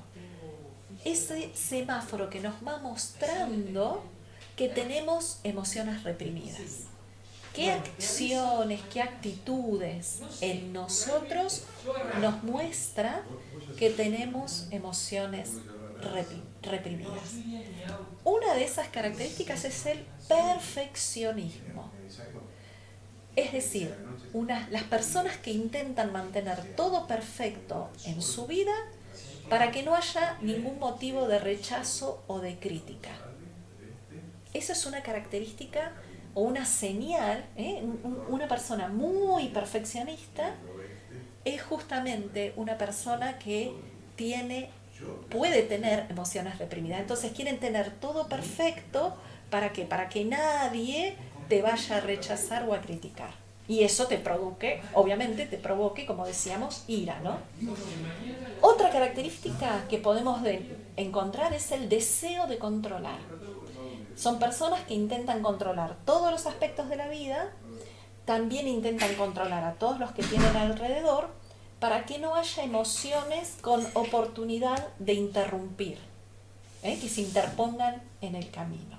A: Ese semáforo que nos va mostrando que tenemos emociones reprimidas. ¿Qué acciones, qué actitudes en nosotros nos muestra que tenemos emociones reprimidas? Una de esas características es el perfeccionismo. Es decir, las personas que intentan mantener todo perfecto en su vida para que no haya ningún motivo de rechazo o de crítica. Esa es una característica o una señal, una persona muy perfeccionista es justamente una persona que puede tener emociones reprimidas. Entonces quieren tener todo perfecto, ¿para qué? Para que nadie te vaya a rechazar o a criticar. Y eso obviamente te provoque, como decíamos, ira, ¿no? Otra característica que podemos encontrar es el deseo de controlar. Son personas que intentan controlar todos los aspectos de la vida, también intentan controlar a todos los que tienen alrededor, para que no haya emociones con oportunidad de interrumpir, que se interpongan en el camino.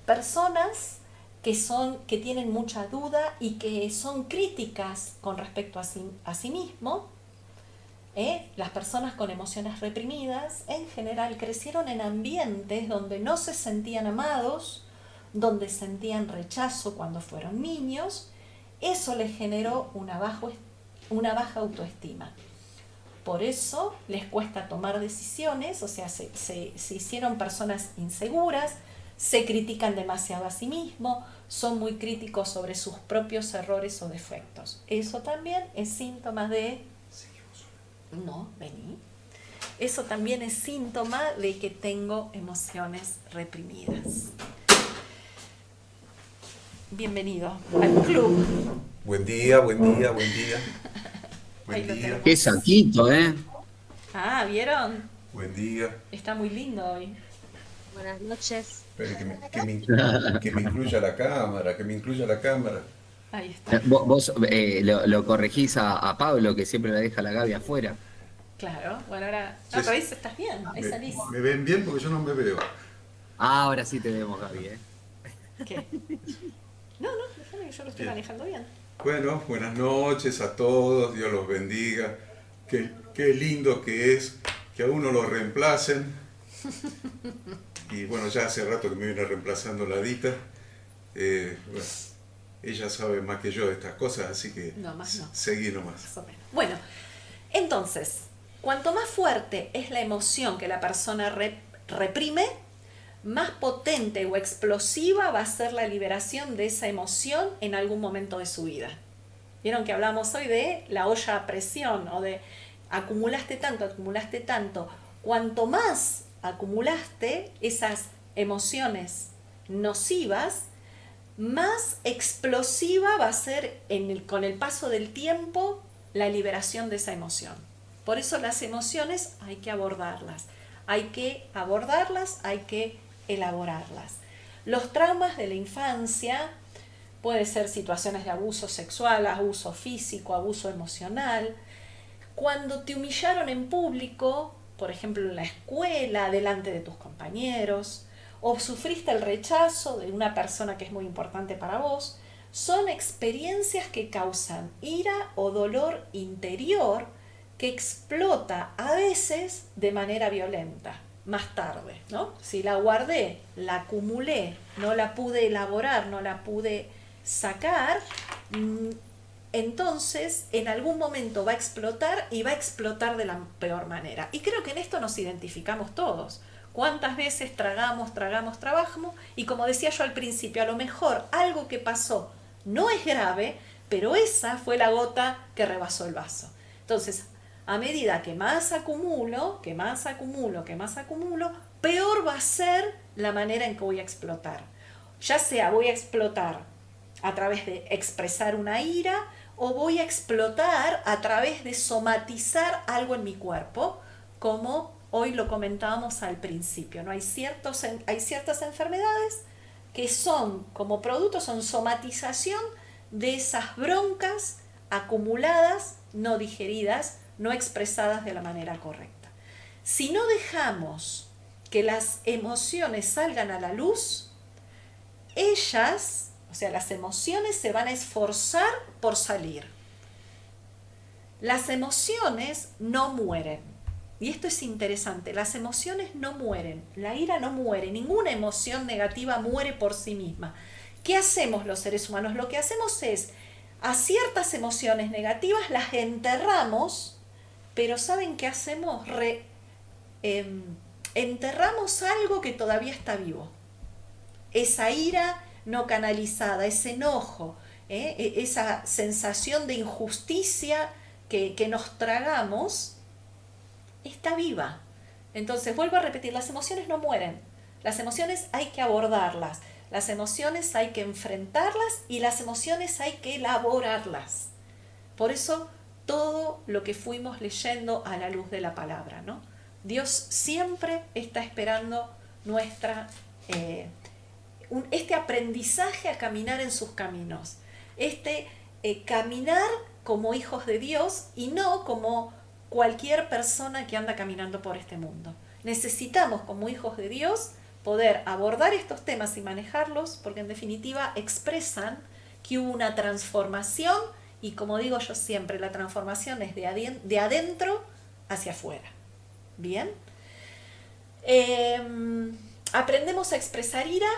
A: Personas que tienen mucha duda y que son críticas con respecto a sí mismo. Las personas con emociones reprimidas en general crecieron en ambientes donde no se sentían amados, donde sentían rechazo cuando fueron niños. Eso les generó una baja autoestima. Por eso les cuesta tomar decisiones, o sea, se hicieron personas inseguras, se critican demasiado a sí mismos, son muy críticos sobre sus propios errores o defectos. Eso también es síntoma de... No, vení. Eso también es síntoma de que tengo emociones reprimidas. Bienvenido al club.
F: Buen día, buen día, buen día. Buen día.
G: Qué saquito, ¿eh?
A: Ah, ¿vieron?
F: Buen día.
A: Está muy lindo hoy.
B: Buenas noches.
F: Espere que me incluya la cámara, que me incluya la cámara.
A: Ahí está.
G: Vos lo corregís a Pablo, que siempre la deja la Gaby afuera.
A: Claro, bueno, ahora...
F: Sí,
A: Otra vez estás bien, ahí salís.
F: ¿Me ven bien? Porque yo no me veo.
G: Ahora sí te vemos, Gaby, ¿eh?
A: ¿Qué? No, déjame que yo lo estoy manejando bien.
F: Bueno, buenas noches a todos, Dios los bendiga. Qué lindo que es que a uno lo reemplacen. Y bueno, ya hace rato que me viene reemplazando la Dita. Bueno, ella sabe más que yo de estas cosas, así que
A: No, más no.
F: seguí nomás.
A: Más o menos. Bueno, entonces, cuanto más fuerte es la emoción que la persona reprime, más potente o explosiva va a ser la liberación de esa emoción en algún momento de su vida. Vieron que hablamos hoy de la olla a presión o de acumulaste tanto. Cuanto más acumulaste esas emociones nocivas, más explosiva va a ser con el paso del tiempo la liberación de esa emoción. Por eso las emociones hay que abordarlas, hay que elaborarlas. Los traumas de la infancia pueden ser situaciones de abuso sexual, abuso físico, abuso emocional. Cuando te humillaron en público, por ejemplo en la escuela, delante de tus compañeros, o sufriste el rechazo de una persona que es muy importante para vos, son experiencias que causan ira o dolor interior que explota a veces de manera violenta, más tarde, ¿no? Si la guardé, la acumulé, no la pude elaborar, no la pude sacar, entonces en algún momento va a explotar y va a explotar de la peor manera. Y creo que en esto nos identificamos todos. ¿Cuántas veces tragamos, y como decía yo al principio, a lo mejor algo que pasó no es grave, pero esa fue la gota que rebasó el vaso? Entonces, a medida que más acumulo, peor va a ser la manera en que voy a explotar. Ya sea voy a explotar a través de expresar una ira o voy a explotar a través de somatizar algo en mi cuerpo, como hoy lo comentábamos al principio, ¿no? Hay ciertas enfermedades que son, como producto, son somatización de esas broncas acumuladas, no digeridas, no expresadas de la manera correcta. Si no dejamos que las emociones salgan a la luz, ellas, o sea, las emociones se van a esforzar por salir. Las emociones no mueren. Y esto es interesante, las emociones no mueren, la ira no muere, ninguna emoción negativa muere por sí misma. ¿Qué hacemos los seres humanos? Lo que hacemos es, a ciertas emociones negativas las enterramos, pero ¿saben qué hacemos? Enterramos algo que todavía está vivo. Esa ira no canalizada, ese enojo, esa sensación de injusticia que nos tragamos, está viva. Entonces, vuelvo a repetir, las emociones no mueren. Las emociones hay que abordarlas, las emociones hay que enfrentarlas y las emociones hay que elaborarlas. Por eso, todo lo que fuimos leyendo a la luz de la palabra, ¿no? Dios siempre está esperando este aprendizaje a caminar en sus caminos, caminar como hijos de Dios y no como cualquier persona que anda caminando por este mundo. Necesitamos, como hijos de Dios, poder abordar estos temas y manejarlos, porque en definitiva expresan que hubo una transformación, y como digo yo siempre, la transformación es de adentro hacia afuera. ¿Bien? Aprendemos a expresar ira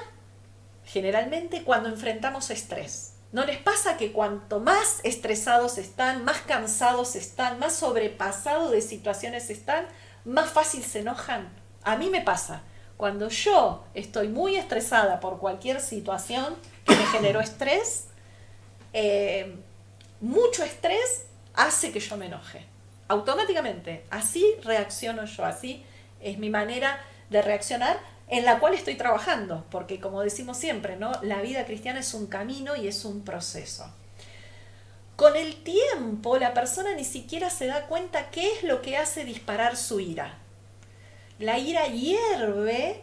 A: generalmente cuando enfrentamos estrés. ¿No les pasa que cuanto más estresados están, más cansados están, más sobrepasados de situaciones están, más fácil se enojan? A mí me pasa. Cuando yo estoy muy estresada por cualquier situación que me generó estrés, mucho estrés hace que yo me enoje. Automáticamente. Así reacciono yo, así es mi manera de reaccionar, en la cual estoy trabajando, porque como decimos siempre, ¿no? La vida cristiana es un camino y es un proceso. Con el tiempo, la persona ni siquiera se da cuenta qué es lo que hace disparar su ira. La ira hierve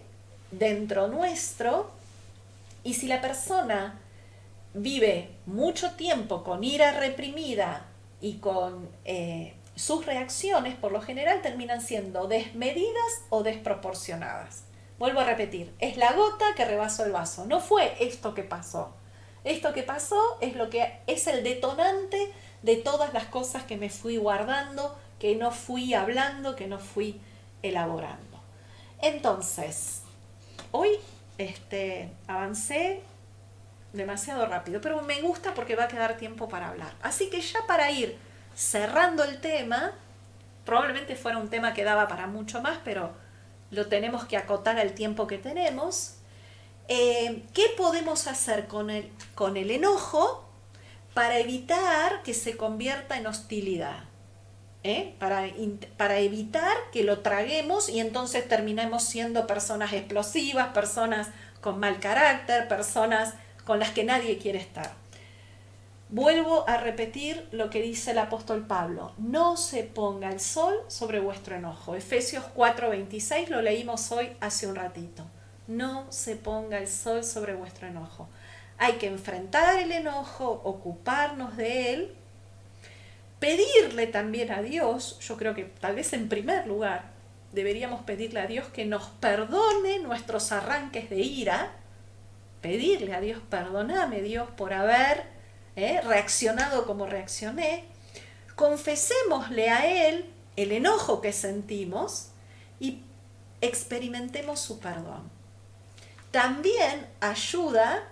A: dentro nuestro, y si la persona vive mucho tiempo con ira reprimida y con sus reacciones, por lo general terminan siendo desmedidas o desproporcionadas. Vuelvo a repetir, es la gota que rebasó el vaso, no fue esto que pasó. Esto que pasó es lo que es el detonante de todas las cosas que me fui guardando, que no fui hablando, que no fui elaborando. Entonces, hoy avancé demasiado rápido, pero me gusta porque va a quedar tiempo para hablar. Así que ya para ir cerrando el tema, probablemente fuera un tema que daba para mucho más, pero lo tenemos que acotar al tiempo que tenemos. ¿Qué podemos hacer con el enojo para evitar que se convierta en hostilidad? Para evitar que lo traguemos y entonces terminemos siendo personas explosivas, personas con mal carácter, personas con las que nadie quiere estar. Vuelvo a repetir lo que dice el apóstol Pablo: no se ponga el sol sobre vuestro enojo. Efesios 4:26 lo leímos hoy hace un ratito. No se ponga el sol sobre vuestro enojo. Hay que enfrentar el enojo, ocuparnos de él, pedirle también a Dios. Yo creo que tal vez en primer lugar deberíamos pedirle a Dios que nos perdone nuestros arranques de ira, pedirle a Dios: perdóname, Dios, por haber reaccionado como reaccioné. Confesémosle a Él el enojo que sentimos y experimentemos su perdón. También ayuda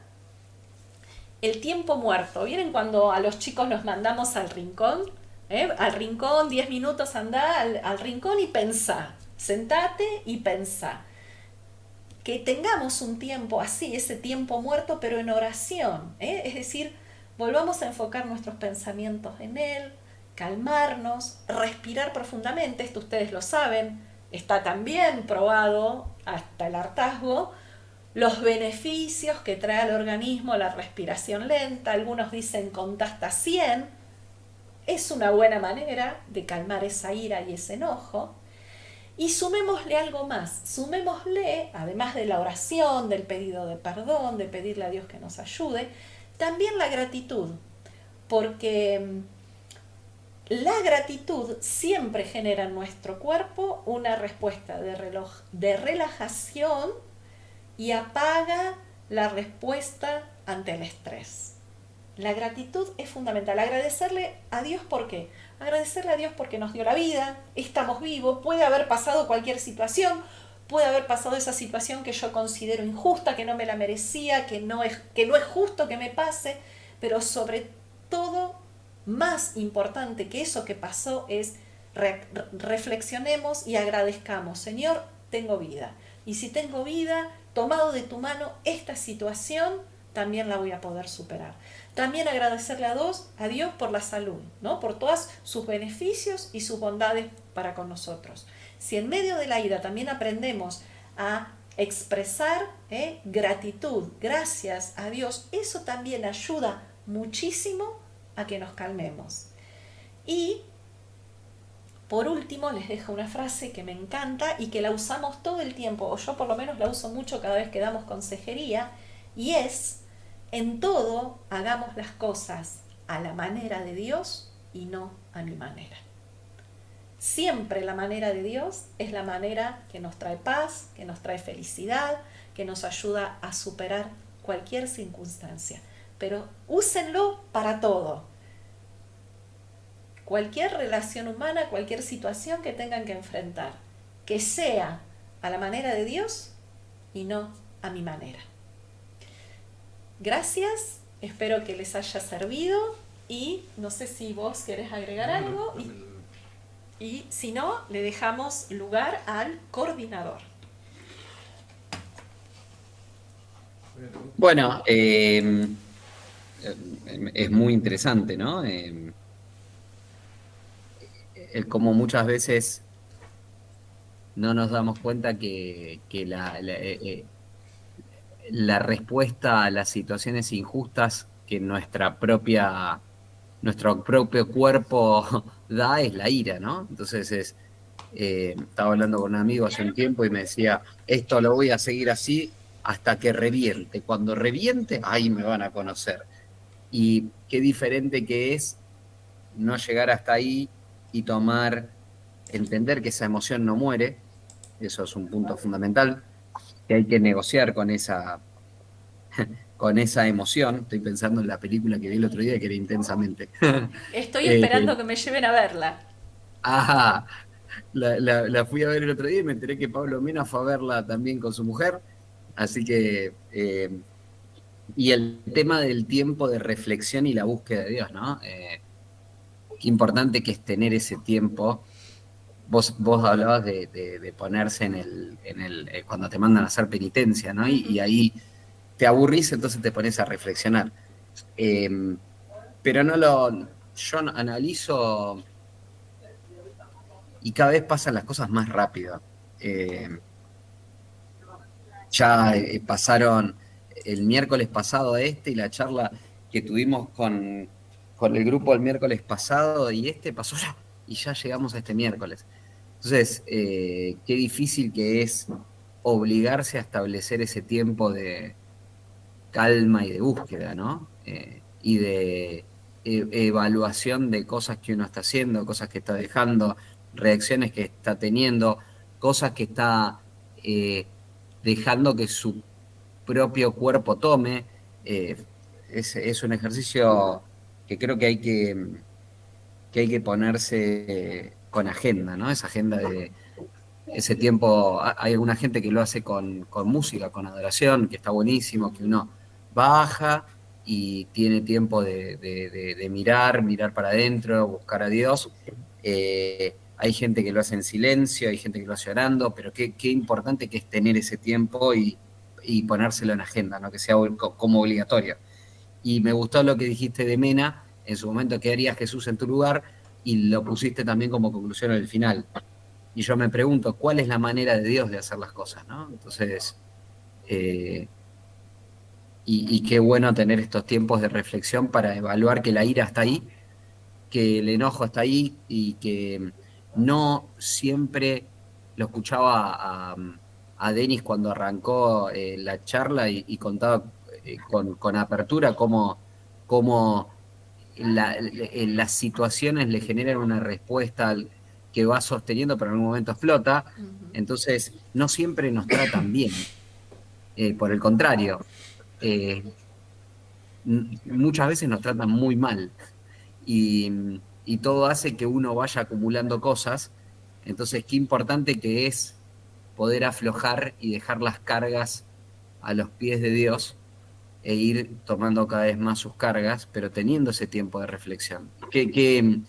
A: el tiempo muerto. ¿Vieron cuando a los chicos los mandamos al rincón? Al rincón, 10 minutos andá al rincón y pensá. Sentate y pensá. Que tengamos un tiempo así, ese tiempo muerto, pero en oración. Es decir, volvamos a enfocar nuestros pensamientos en Él, calmarnos, respirar profundamente. Esto ustedes lo saben, está también probado hasta el hartazgo, los beneficios que trae al organismo la respiración lenta. Algunos dicen contá hasta 100. Es una buena manera de calmar esa ira y ese enojo. Y sumémosle algo más, sumémosle, además de la oración, del pedido de perdón, de pedirle a Dios que nos ayude, también la gratitud, porque la gratitud siempre genera en nuestro cuerpo una respuesta de relajación y apaga la respuesta ante el estrés. La gratitud es fundamental. Agradecerle a Dios, ¿por qué? Agradecerle a Dios porque nos dio la vida, estamos vivos, puede haber pasado cualquier situación, puede haber pasado esa situación que yo considero injusta, que no me la merecía, que no es justo que me pase, pero sobre todo, más importante que eso que pasó es reflexionemos y agradezcamos. Señor, tengo vida. Y si tengo vida, tomado de tu mano, esta situación también la voy a poder superar. También agradecerle a Dios por la salud, ¿no? Por todos sus beneficios y sus bondades para con nosotros. Si en medio de la ira también aprendemos a expresar gratitud, gracias a Dios, eso también ayuda muchísimo a que nos calmemos. Y por último les dejo una frase que me encanta y que la usamos todo el tiempo, o yo por lo menos la uso mucho cada vez que damos consejería, y es: en todo hagamos las cosas a la manera de Dios y no a mi manera. Siempre la manera de Dios es la manera que nos trae paz, que nos trae felicidad, que nos ayuda a superar cualquier circunstancia. Pero úsenlo para todo. Cualquier relación humana, cualquier situación que tengan que enfrentar, que sea a la manera de Dios y no a mi manera. Gracias, espero que les haya servido y no sé si vos querés agregar algo y si no, le dejamos lugar al coordinador.
G: Bueno, es muy interesante, ¿no? Como muchas veces no nos damos cuenta que la respuesta a las situaciones injustas que nuestro propio cuerpo da es la ira, ¿no? Entonces estaba hablando con un amigo hace un tiempo y me decía, esto lo voy a seguir así hasta que reviente. Cuando reviente, ahí me van a conocer. Y qué diferente que es no llegar hasta ahí y entender que esa emoción no muere. Eso es un punto fundamental, que hay que negociar con esa emoción. Estoy pensando en la película que vi el otro día, que era Intensamente.
A: Estoy esperando que me lleven a verla.
G: Ajá, la fui a ver el otro día y me enteré que Pablo Mena fue a verla también con su mujer. Así que, y el tema del tiempo de reflexión y la búsqueda de Dios, ¿no? Qué importante que es tener ese tiempo. Vos hablabas de ponerse cuando te mandan a hacer penitencia, ¿no? Y ahí te aburrís, entonces te pones a reflexionar. Pero yo analizo y cada vez pasan las cosas más rápido. Ya pasaron el miércoles pasado y la charla que tuvimos con el grupo el miércoles pasado y pasó ya, y ya llegamos a este miércoles. Entonces, qué difícil que es obligarse a establecer ese tiempo de calma y de búsqueda, ¿no? Y de evaluación de cosas que uno está haciendo, cosas que está dejando, reacciones que está teniendo, cosas que está dejando que su propio cuerpo tome. Es un ejercicio que creo que hay que ponerse con agenda, ¿no? Esa agenda de ese tiempo. Hay alguna gente que lo hace con música, con adoración, que está buenísimo, que uno baja y tiene tiempo de mirar para adentro, buscar a Dios. Hay gente que lo hace en silencio, hay gente que lo hace orando, pero qué importante que es tener ese tiempo y ponérselo en agenda, ¿no? Que sea como obligatorio. Y me gustó lo que dijiste de Mena, en su momento, ¿qué haría Jesús en tu lugar? Y lo pusiste también como conclusión al final. Y yo me pregunto, ¿cuál es la manera de Dios de hacer las cosas, ¿no? Entonces, y qué bueno tener estos tiempos de reflexión para evaluar que la ira está ahí, que el enojo está ahí y que no siempre lo escuchaba a Denis cuando arrancó la charla y contaba con apertura cómo las situaciones le generan una respuesta que va sosteniendo, pero en algún momento explota. Entonces, no siempre nos tratan bien. Por el contrario, muchas veces nos tratan muy mal. Y todo hace que uno vaya acumulando cosas. Entonces, qué importante que es poder aflojar y dejar las cargas a los pies de Dios e ir tomando cada vez más sus cargas, pero teniendo ese tiempo de reflexión. Qué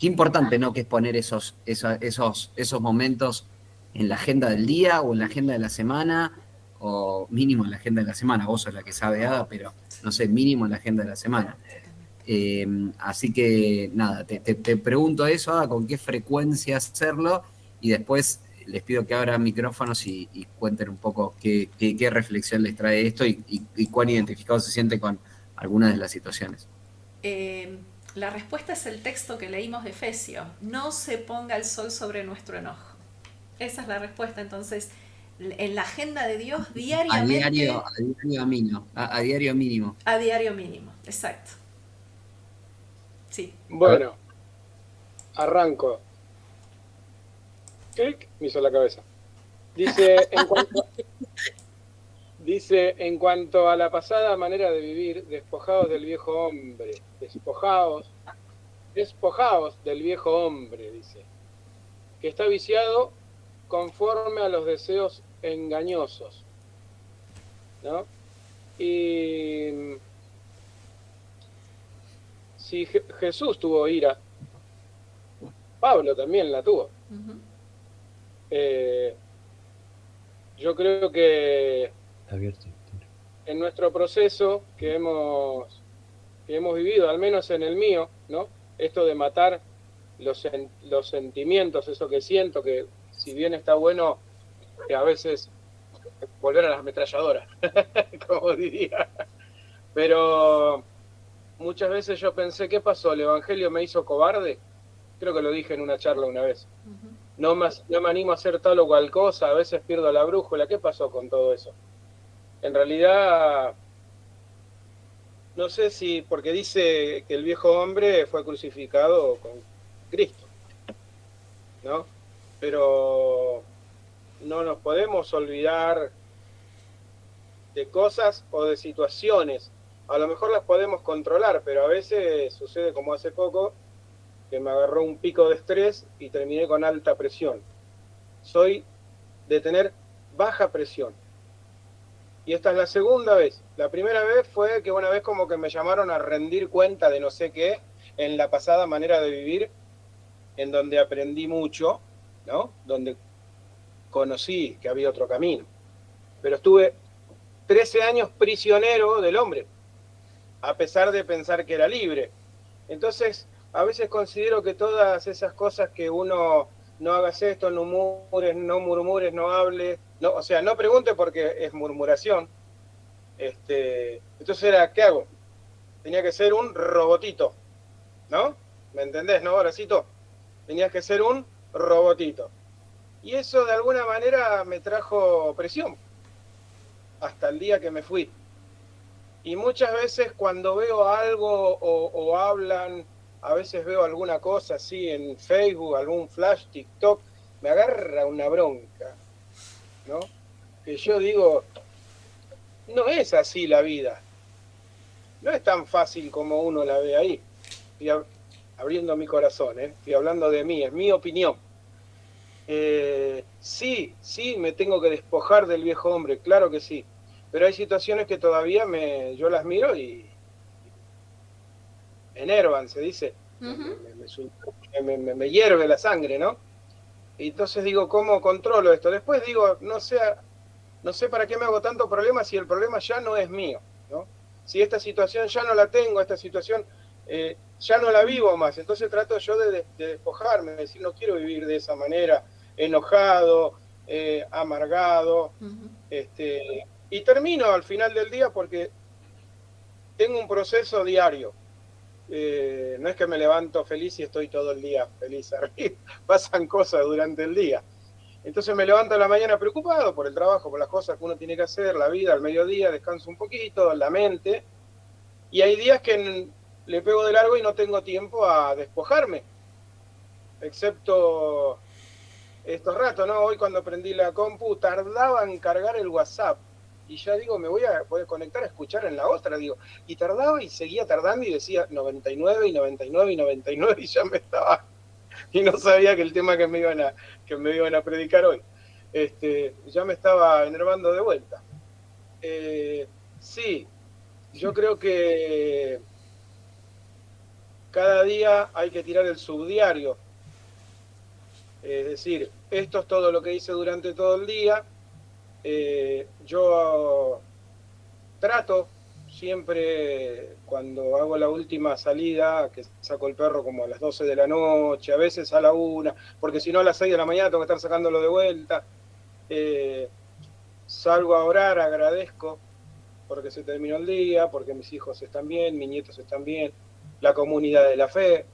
G: importante, ¿no?, que es poner esos momentos en la agenda del día o en la agenda de la semana, o mínimo en la agenda de la semana. Vos sos la que sabe, Ada, pero no sé, mínimo en la agenda de la semana. Así que nada, te pregunto eso, Ada, con qué frecuencia hacerlo, y después les pido que abran micrófonos y cuenten un poco qué reflexión les trae esto y cuán identificados se sienten con algunas de las situaciones.
A: La respuesta es el texto que leímos de Efesios: no se ponga el sol sobre nuestro enojo. Esa es la respuesta. Entonces, en la agenda de Dios, diariamente...
G: A diario mínimo. A diario mínimo.
A: A diario mínimo, exacto. Sí.
E: Bueno, arranco. Clic, me hizo la cabeza. Dice, en cuanto a la pasada manera de vivir, despojados del viejo hombre, despojados del viejo hombre, dice, que está viciado conforme a los deseos engañosos, ¿no? Y si Jesús tuvo ira, Pablo también la tuvo. Yo creo que en nuestro proceso que hemos vivido, al menos en el mío, ¿no?, esto de matar los sentimientos, eso que siento, que si bien está bueno, que a veces volver a las ametralladoras, como diría, pero muchas veces yo pensé, ¿qué pasó? ¿El Evangelio me hizo cobarde? Creo que lo dije en una charla una vez. No me animo a hacer tal o cual cosa, a veces pierdo la brújula. ¿Qué pasó con todo eso? En realidad, no sé si, porque dice que el viejo hombre fue crucificado con Cristo, ¿no? Pero no nos podemos olvidar de cosas o de situaciones. A lo mejor las podemos controlar, pero a veces sucede como hace poco, que me agarró un pico de estrés y terminé con alta presión. Soy de tener baja presión. Y esta es la segunda vez. La primera vez fue que una vez como que me llamaron a rendir cuenta de no sé qué, en la pasada manera de vivir, en donde aprendí mucho, ¿no? Donde conocí que había otro camino. Pero estuve 13 años prisionero del hombre, a pesar de pensar que era libre. Entonces, a veces considero que todas esas cosas que uno, no hagas esto, no murmures, no hables, no, o sea, no pregunte porque es murmuración. Entonces era, ¿qué hago? Tenía que ser un robotito, ¿no? ¿Me entendés, no, Horacito? Tenías que ser un robotito. Y eso de alguna manera me trajo presión, hasta el día que me fui. Y muchas veces cuando veo algo o hablan, a veces veo alguna cosa así en Facebook, algún flash, TikTok, me agarra una bronca, ¿no? Que yo digo, no es así la vida. No es tan fácil como uno la ve ahí. Estoy abriendo mi corazón, estoy hablando de mí, es mi opinión. Sí, me tengo que despojar del viejo hombre, claro que sí. Pero hay situaciones que todavía yo las miro y me enervan, se dice. Me hierve la sangre, ¿no? Y entonces digo, ¿cómo controlo esto? Después digo, no sé para qué me hago tanto problema si el problema ya no es mío, ¿no? Si esta situación ya no la tengo, esta situación ya no la vivo más. Entonces trato yo de despojarme, de decir, no quiero vivir de esa manera, enojado, amargado. Y termino al final del día porque tengo un proceso diario. No es que me levanto feliz y estoy todo el día feliz arriba. Pasan cosas durante el día. Entonces me levanto a la mañana preocupado por el trabajo, por las cosas que uno tiene que hacer, la vida, al mediodía, descanso un poquito, la mente, y hay días que le pego de largo y no tengo tiempo a despojarme, excepto estos ratos, ¿no? Hoy cuando prendí la compu tardaba en cargar el WhatsApp, y ya digo, me voy a conectar a escuchar en la otra, digo, y tardaba y seguía tardando y decía 99 y 99 y 99 y ya me estaba, y no sabía que el tema que me iban a predicar hoy, ya me estaba enervando de vuelta. Sí, yo creo que cada día hay que tirar el subdiario, es decir, esto es todo lo que hice durante todo el día. Yo trato siempre, cuando hago la última salida, que saco el perro como a las 12 de la noche, a veces a la 1, porque si no a las 6 de la mañana tengo que estar sacándolo de vuelta. Salgo a orar, agradezco porque se terminó el día, porque mis hijos están bien, mis nietos están bien, la comunidad de la fe.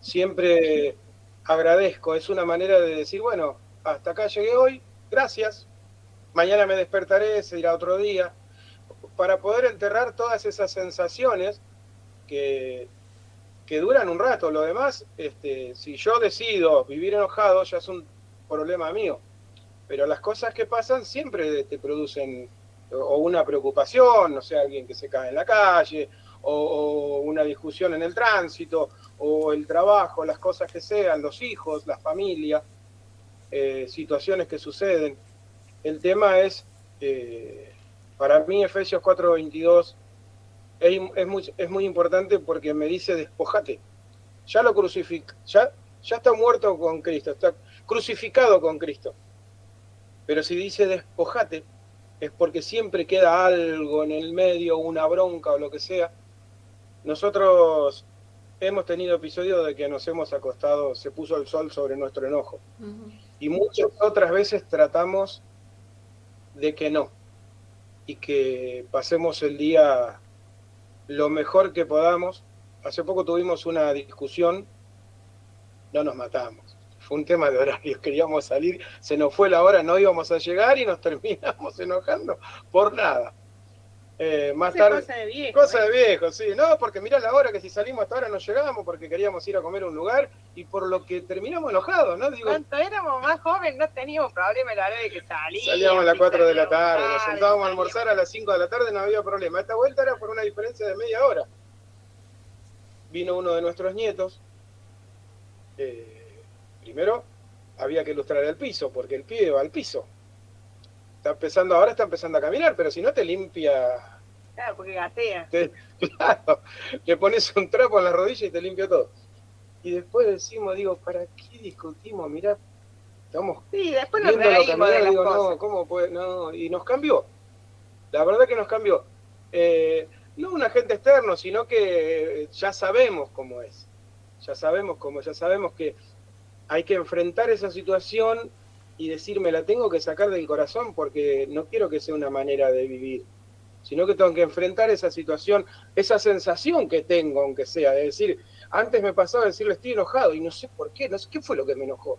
E: Siempre agradezco, es una manera de decir, bueno, hasta acá llegué hoy, gracias, mañana me despertaré, será otro día, para poder enterrar todas esas sensaciones que duran un rato. Lo demás, si yo decido vivir enojado, ya es un problema mío, pero las cosas que pasan siempre te producen o una preocupación, no sé, alguien que se cae en la calle, o una discusión en el tránsito, o el trabajo, las cosas que sean, los hijos, la familia, situaciones que suceden. El tema es, para mí, Efesios 4:22 es muy importante porque me dice, despojate. Ya lo crucifica, ya está muerto con Cristo, está crucificado con Cristo. Pero si dice despojate, es porque siempre queda algo en el medio, una bronca o lo que sea. Nosotros hemos tenido episodios de que nos hemos acostado, se puso el sol sobre nuestro enojo. Uh-huh. Y muchas otras veces tratamos de que no. Y que pasemos el día lo mejor que podamos. Hace poco tuvimos una discusión, no nos matamos. Fue un tema de horarios, queríamos salir, se nos fue la hora, no íbamos a llegar y nos terminamos enojando por nada. Más tarde, cosa de viejo, sí, no, porque mirá la hora que si salimos hasta ahora no llegamos porque queríamos ir a comer a un lugar y por lo que terminamos enojados, ¿no? Digo,
C: cuando éramos más jóvenes no teníamos problema en la hora de que
E: salíamos a las 4 de la tarde, nos sentábamos a almorzar a las 5 de la tarde, no había problema. Esta vuelta era por una diferencia de media hora. Vino uno de nuestros nietos, primero había que ilustrar el piso, porque el pibe va al piso. Ahora está empezando a caminar, pero si no te limpia.
C: Claro, porque gatea.
E: Claro, le pones un trapo en la rodilla y te limpia todo. Y después decimos, digo, ¿para qué discutimos? Mirá, estamos
C: después nos reímos caminar, de las
E: digo,
C: cosas.
E: No, ¿cómo puede? No, y nos cambió. La verdad que nos cambió. No un agente externo, sino que ya sabemos cómo es. Ya sabemos que hay que enfrentar esa situación y decirme, la tengo que sacar del corazón porque no quiero que sea una manera de vivir, sino que tengo que enfrentar esa situación, esa sensación que tengo, aunque sea, de decir, antes me pasaba decirle estoy enojado y no sé por qué, no sé qué fue lo que me enojó.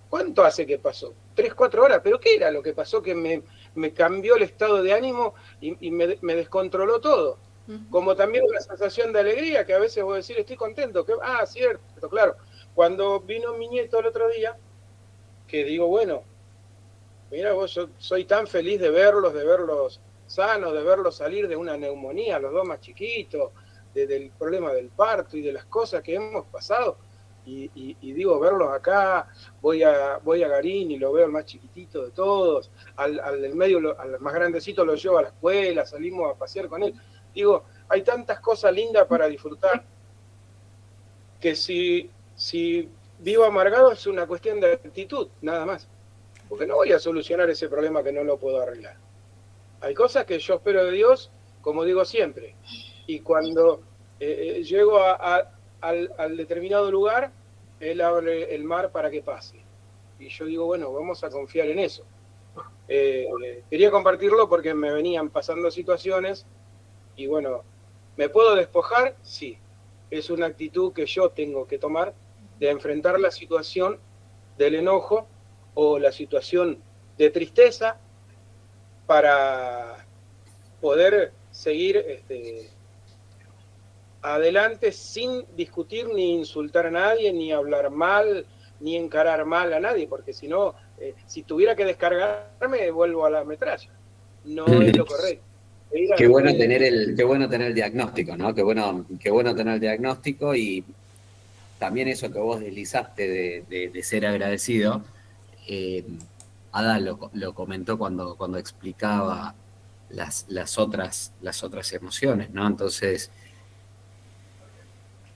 E: ¿Cuánto hace que pasó? 3, 4 horas, pero ¿qué era lo que pasó que me cambió el estado de ánimo y me descontroló todo? Uh-huh. Como también una sensación de alegría que a veces voy a decir estoy contento, cierto, claro. Cuando vino mi nieto el otro día, que digo, bueno, mira vos, yo soy tan feliz de verlos sanos, de verlos salir de una neumonía, los dos más chiquitos, del problema del parto y de las cosas que hemos pasado, y digo, verlos acá, voy a Garín y lo veo el más chiquitito de todos, al del medio, al más grandecito lo llevo a la escuela, salimos a pasear con él, digo, hay tantas cosas lindas para disfrutar, que si vivo amargado es una cuestión de actitud, nada más. Porque no voy a solucionar ese problema que no lo puedo arreglar. Hay cosas que yo espero de Dios, como digo siempre. Y cuando llego al determinado lugar, Él abre el mar para que pase. Y yo digo, bueno, vamos a confiar en eso. Quería compartirlo porque me venían pasando situaciones y bueno, ¿me puedo despojar? Sí. Es una actitud que yo tengo que tomar de enfrentar la situación del enojo o la situación de tristeza para poder seguir adelante sin discutir ni insultar a nadie, ni hablar mal, ni encarar mal a nadie, porque si no, si tuviera que descargarme, vuelvo a la metralla. No es lo correcto.
G: Qué bueno tener el diagnóstico, ¿no? Qué bueno tener el diagnóstico, y también eso que vos deslizaste de ser agradecido. Ada lo comentó cuando explicaba las otras emociones, ¿no? Entonces,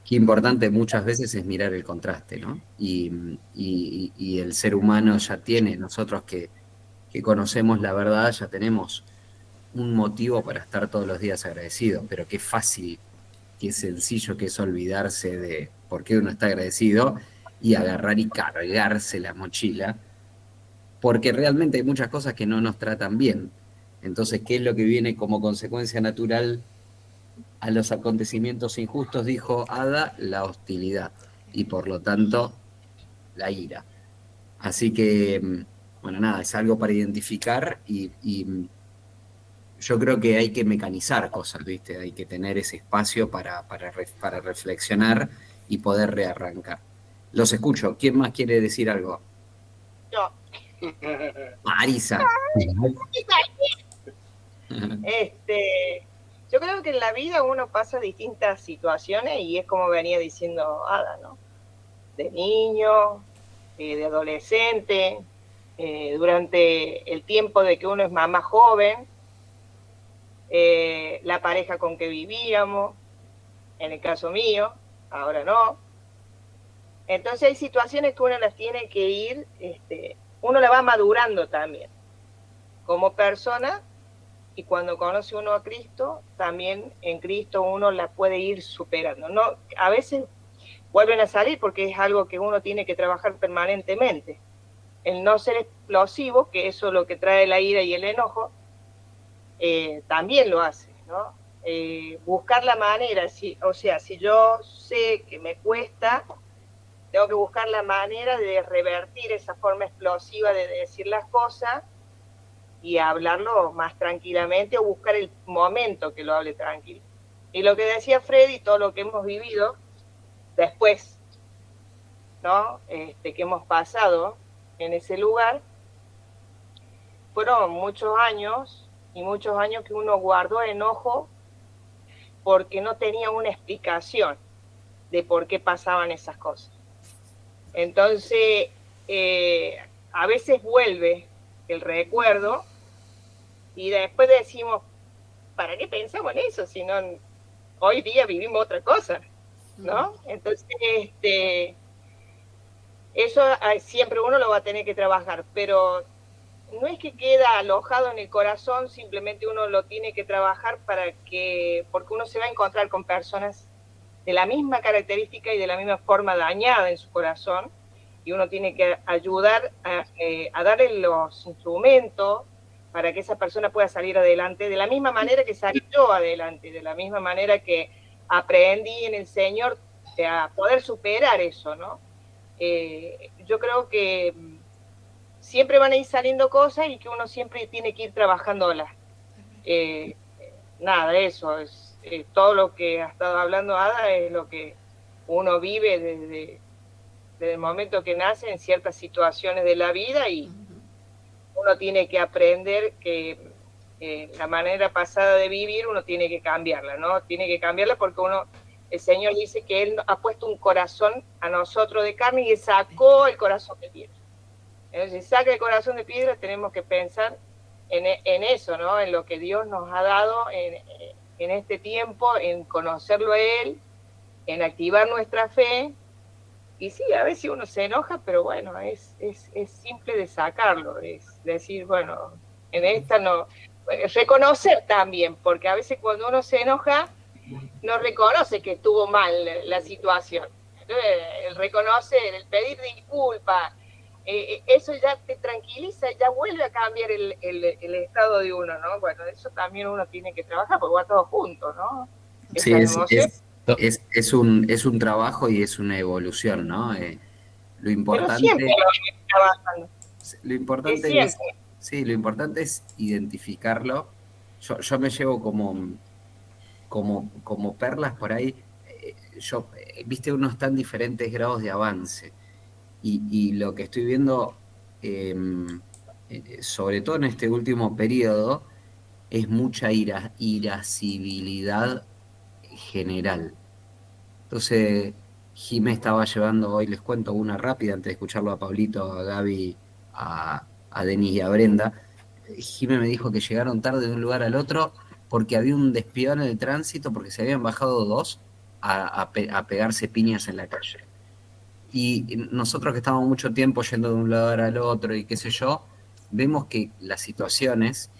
G: qué importante muchas veces es mirar el contraste, ¿no? Y el ser humano ya tiene, nosotros que conocemos la verdad, ya tenemos un motivo para estar todos los días agradecido, pero qué fácil, qué sencillo que es olvidarse de por qué uno está agradecido y agarrar y cargarse la mochila, porque realmente hay muchas cosas que no nos tratan bien. Entonces, ¿qué es lo que viene como consecuencia natural a los acontecimientos injustos? Dijo Ada: la hostilidad, y por lo tanto la ira. Así que, bueno, nada, es algo para identificar, y yo creo que hay que mecanizar cosas, ¿viste? Hay que tener ese espacio para reflexionar y poder rearrancar. Los escucho. ¿Quién más quiere decir algo?
C: Yo.
G: Marisa.
C: Yo creo que en la vida uno pasa distintas situaciones, y es como venía diciendo Ada, ¿no? De niño, de adolescente, durante el tiempo de que uno es mamá joven, la pareja con que vivíamos, en el caso mío, ahora no. Entonces hay situaciones que uno las tiene que ir, uno la va madurando también como persona, y cuando conoce uno a Cristo, también en Cristo uno la puede ir superando, ¿no? A veces vuelven a salir porque es algo que uno tiene que trabajar permanentemente. El no ser explosivo, que eso es lo que trae la ira y el enojo, también lo hace, ¿no? Buscar la manera, si yo sé que me cuesta, tengo que buscar la manera de revertir esa forma explosiva de decir las cosas y hablarlo más tranquilamente, o buscar el momento que lo hable tranquilo. Y lo que decía Freddy, todo lo que hemos vivido después, ¿no? Que hemos pasado en ese lugar, fueron muchos años, y muchos años que uno guardó enojo porque no tenía una explicación de por qué pasaban esas cosas. Entonces, a veces vuelve el recuerdo, y después decimos, ¿para qué pensamos en eso? Si no, hoy día vivimos otra cosa, ¿no? Entonces, eso siempre uno lo va a tener que trabajar, pero no es que queda alojado en el corazón, simplemente uno lo tiene que trabajar porque uno se va a encontrar con personas de la misma característica y de la misma forma dañada en su corazón, y uno tiene que ayudar a darle los instrumentos para que esa persona pueda salir adelante, de la misma manera que salí yo adelante, de la misma manera que aprendí en el Señor a poder superar eso, ¿no? Yo creo que siempre van a ir saliendo cosas y que uno siempre tiene que ir trabajándolas. Nada, eso es todo lo que ha estado hablando Ada, es lo que uno vive desde el momento que nace en ciertas situaciones de la vida, y uno tiene que aprender que la manera pasada de vivir uno tiene que cambiarla, ¿no? Tiene que cambiarla porque el Señor dice que Él ha puesto un corazón a nosotros de carne y sacó el corazón de piedra. Entonces, si saca el corazón de piedra, tenemos que pensar en eso, ¿no? En lo que Dios nos ha dado en este tiempo, en conocerlo a Él, en activar nuestra fe. Y sí, a veces uno se enoja, pero bueno, es simple de sacarlo, es decir, bueno, en esta no, reconocer también, porque a veces cuando uno se enoja, no reconoce que estuvo mal la situación. Entonces, el reconocer, el pedir disculpas, eso ya te tranquiliza, ya vuelve a cambiar el estado de uno, ¿no? Bueno, eso también uno tiene que trabajar, porque va todo junto, ¿no?
G: Sí, es un trabajo y es una evolución, ¿no? Lo
C: Pero siempre
G: importante,
C: lo venís trabajando.
G: lo
C: Es
G: importante
C: siempre.
G: es, sí, lo importante es identificarlo. Yo me llevo como perlas por ahí. Viste, uno está en diferentes grados de avance. Y lo que estoy viendo, sobre todo en este último periodo, es mucha irascibilidad general. Entonces, Jimé estaba llevando, hoy les cuento una rápida, antes de escucharlo a Pablito, a Gaby, a Denis y a Brenda. Jimé me dijo que llegaron tarde de un lugar al otro porque había un despido en el tránsito, porque se habían bajado dos a pegarse piñas en la calle. Y nosotros que estamos mucho tiempo yendo de un lugar al otro y qué sé yo, vemos que las situaciones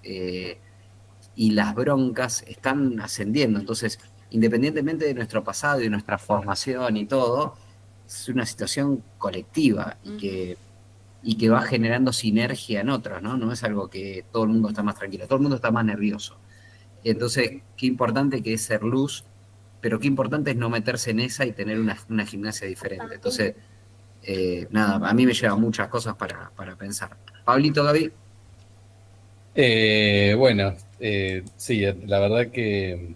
G: y las broncas están ascendiendo. Entonces, independientemente de nuestro pasado y de nuestra formación y todo, es una situación colectiva y que va generando sinergia en otros, ¿no? No es algo que todo el mundo está más tranquilo, todo el mundo está más nervioso. Entonces, qué importante que es ser luz, pero qué importante es no meterse en esa y tener una gimnasia diferente. Entonces, nada, a mí me llevan muchas cosas para pensar. Pablito, Gaby.
H: Bueno, sí, la verdad que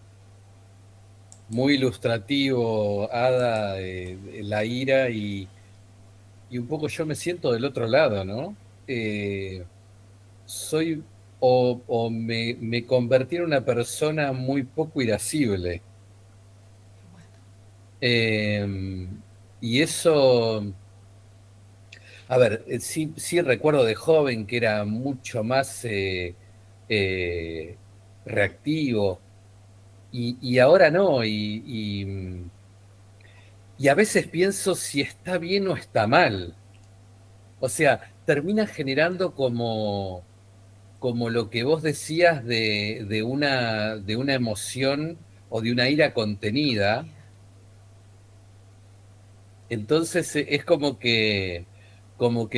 H: muy ilustrativo, Ada, la ira y un poco yo me siento del otro lado, ¿no? Soy o me convertí en una persona muy poco irascible. Y eso, a ver, sí recuerdo de joven que era mucho más reactivo y ahora no, y a veces pienso si está bien o está mal. O sea, termina generando como lo que vos decías de una emoción o de una ira contenida. Entonces es como que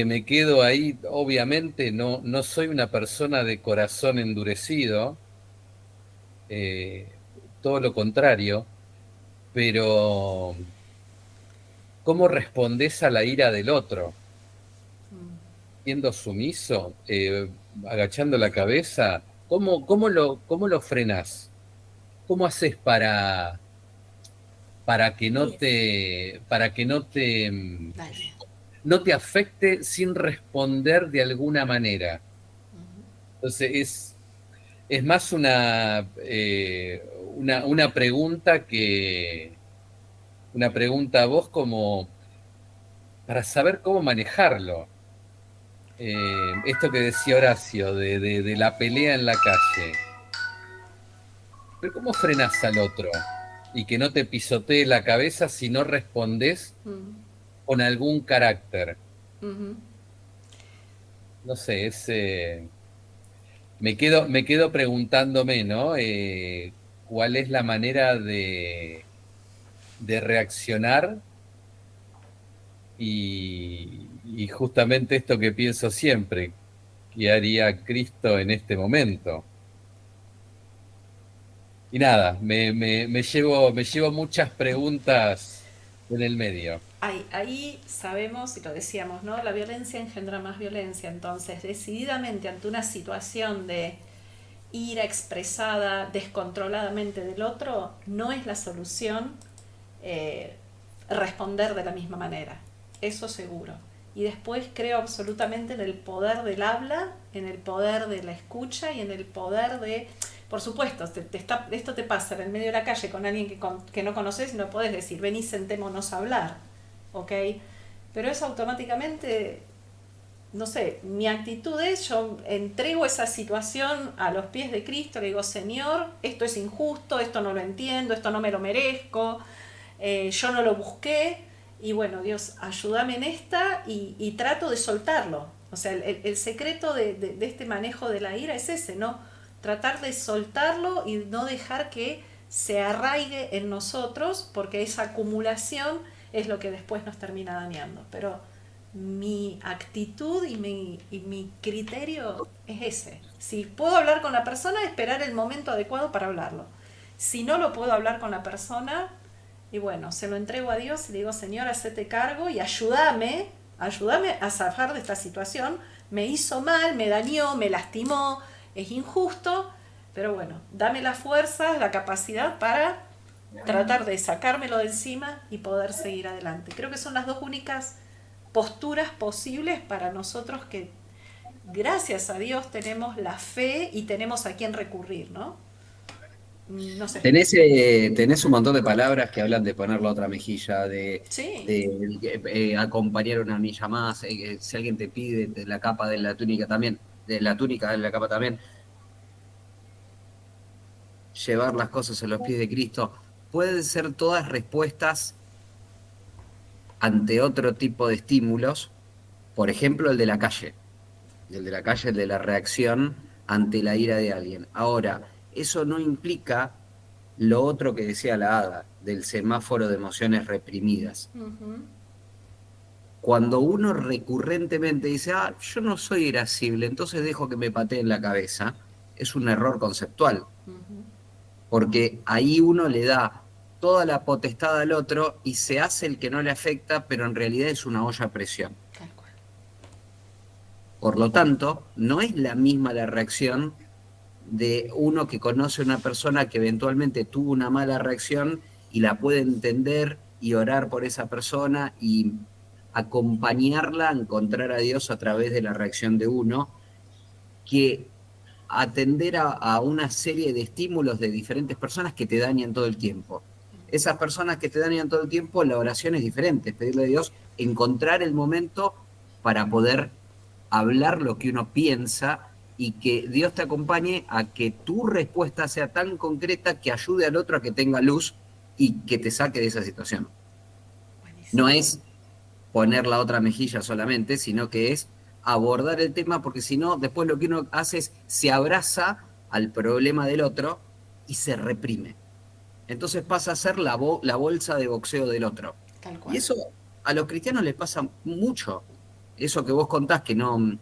H: me quedo ahí. Obviamente no soy una persona de corazón endurecido, todo lo contrario, pero ¿cómo respondés a la ira del otro? Siendo sumiso, agachando la cabeza, ¿cómo lo frenás? ¿Cómo haces para que no te no te afecte sin responder de alguna manera? Entonces es más una pregunta una pregunta a vos como para saber cómo manejarlo. Esto que decía Horacio de la pelea en la calle. Pero ¿cómo frenás al otro? Y que no te pisotee la cabeza si no respondés con algún carácter. No sé, me quedo preguntándome, ¿no? ¿Cuál es la manera de reaccionar? Y justamente esto que pienso siempre, ¿qué haría Cristo en este momento? Y nada, me llevo muchas preguntas en el medio.
A: Ahí sabemos, y lo decíamos, ¿no? La violencia engendra más violencia. Entonces, decididamente ante una situación de ira expresada descontroladamente del otro, no es la solución responder de la misma manera. Eso seguro. Y después creo absolutamente en el poder del habla, en el poder de la escucha y en el poder de... Por supuesto, esto te pasa en el medio de la calle con alguien que no conoces y no podés decir, vení, sentémonos a hablar, ¿ok? Pero eso automáticamente, no sé, mi actitud es, yo entrego esa situación a los pies de Cristo, le digo, Señor, esto es injusto, esto no lo entiendo, esto no me lo merezco, yo no lo busqué, y bueno, Dios, ayúdame en esta y trato de soltarlo. O sea, el secreto de este manejo de la ira es ese, ¿no? Tratar de soltarlo y no dejar que se arraigue en nosotros, porque esa acumulación es lo que después nos termina dañando. Pero mi actitud y mi criterio es ese. Si puedo hablar con la persona, esperar el momento adecuado para hablarlo. Si no lo puedo hablar con la persona, Y bueno, se lo entrego a Dios y le digo, Señor, hacete cargo y ayúdame a zafar de esta situación. Me hizo mal, me dañó, me lastimó, es injusto, pero bueno, dame la fuerza, la capacidad para tratar de sacármelo de encima y poder seguir adelante. Creo que son las dos únicas posturas posibles para nosotros que, gracias a Dios, tenemos la fe y tenemos a quién recurrir, ¿no? No sé.
G: Tenés un montón de palabras que hablan de poner la otra mejilla,
A: Sí.
G: de acompañar una milla más, si alguien te pide de la capa de la túnica también, de la túnica de la capa también, llevar las cosas a los pies de Cristo, pueden ser todas respuestas ante otro tipo de estímulos, por ejemplo el de la calle, el de la reacción ante la ira de alguien. Ahora, eso no implica lo otro que decía la hada, del semáforo de emociones reprimidas.
A: Uh-huh.
G: Cuando uno recurrentemente dice, yo no soy irascible, entonces dejo que me patee en la cabeza, es un error conceptual.
A: Uh-huh.
G: Porque ahí uno le da toda la potestad al otro y se hace el que no le afecta, pero en realidad es una olla a presión.
A: Tal cual.
G: Por lo tanto, no es la misma la reacción de uno que conoce a una persona que eventualmente tuvo una mala reacción y la puede entender y orar por esa persona y acompañarla a encontrar a Dios a través de la reacción de uno, que atender a una serie de estímulos de diferentes personas que te dañan todo el tiempo. Esas personas que te dañan todo el tiempo, la oración es diferente, pedirle a Dios encontrar el momento para poder hablar lo que uno piensa y que Dios te acompañe a que tu respuesta sea tan concreta que ayude al otro a que tenga luz y que te saque de esa situación.
A: Buenísimo.
G: No es poner la otra mejilla solamente, sino que es abordar el tema, porque si no, después lo que uno hace es se abraza al problema del otro y se reprime. Entonces pasa a ser la bolsa de boxeo del otro.
A: Tal cual.
G: Y eso a los cristianos les pasa mucho. Eso que vos contás que no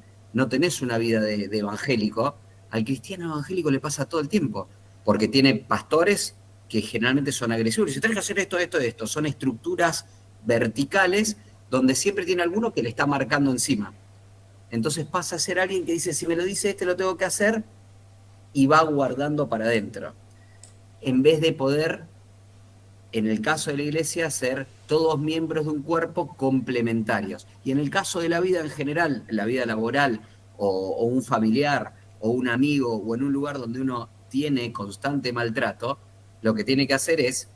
G: tenés una vida de evangélico, al cristiano evangélico le pasa todo el tiempo, porque tiene pastores que generalmente son agresivos. Si tenés que hacer esto, son estructuras verticales donde siempre tiene alguno que le está marcando encima. Entonces pasa a ser alguien que dice, si me lo dice lo tengo que hacer, y va guardando para adentro. En vez de poder, en el caso de la iglesia, ser todos miembros de un cuerpo complementarios. Y en el caso de la vida en general, la vida laboral, o un familiar, o un amigo, o en un lugar donde uno tiene constante maltrato, lo que tiene que hacer es,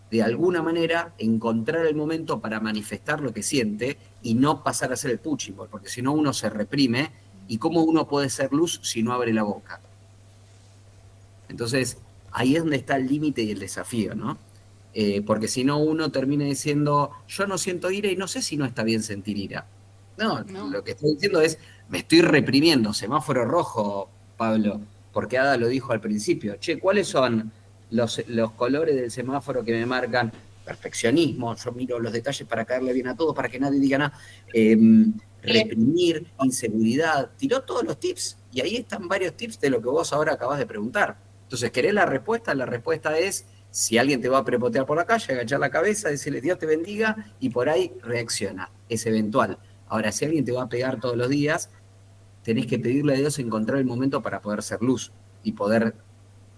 G: de alguna manera, encontrar el momento para manifestar lo que siente y no pasar a ser el puchibol, porque si no uno se reprime, y cómo uno puede ser luz si no abre la boca. Entonces, ahí es donde está el límite y el desafío, ¿no? Porque si no uno termina diciendo, yo no siento ira y no sé si no está bien sentir ira. No, lo que estoy diciendo es, me estoy reprimiendo, semáforo rojo, Pablo, porque Ada lo dijo al principio. Che, ¿cuáles son los colores del semáforo que me marcan? Perfeccionismo, yo miro los detalles para caerle bien a todos, para que nadie diga nada. Reprimir, inseguridad, tiró todos los tips, y ahí están varios tips de lo que vos ahora acabás de preguntar. Entonces, ¿querés la respuesta? La respuesta es, si alguien te va a prepotear por la calle, agachar la cabeza, decirle Dios te bendiga, y por ahí reacciona, es eventual. Ahora, si alguien te va a pegar todos los días, tenés que pedirle a Dios encontrar el momento para poder ser luz, y poder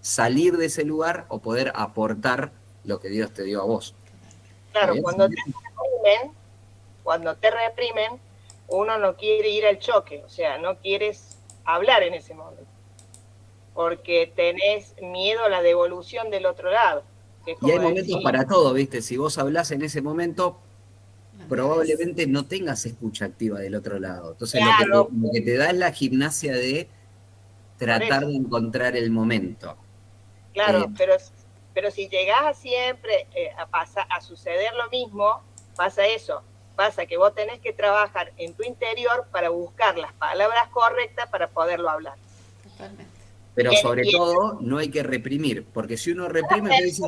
G: salir de ese lugar, o poder aportar lo que Dios te dio a vos.
C: Claro, cuando te reprimen, uno no quiere ir al choque, o sea, no quieres hablar en ese momento, porque tenés miedo a la devolución del otro lado.
G: Y hay momentos para todo, ¿viste? Si vos hablás en ese momento, probablemente no tengas escucha activa del otro lado. Entonces, claro, lo que te da es la gimnasia de tratar de encontrar el momento.
C: Claro, pero si llegás siempre a suceder lo mismo, pasa eso. Pasa que vos tenés que trabajar en tu interior para buscar las palabras correctas para poderlo hablar.
A: Totalmente.
G: Pero sobre todo, no hay que reprimir, porque si uno reprime, te dice,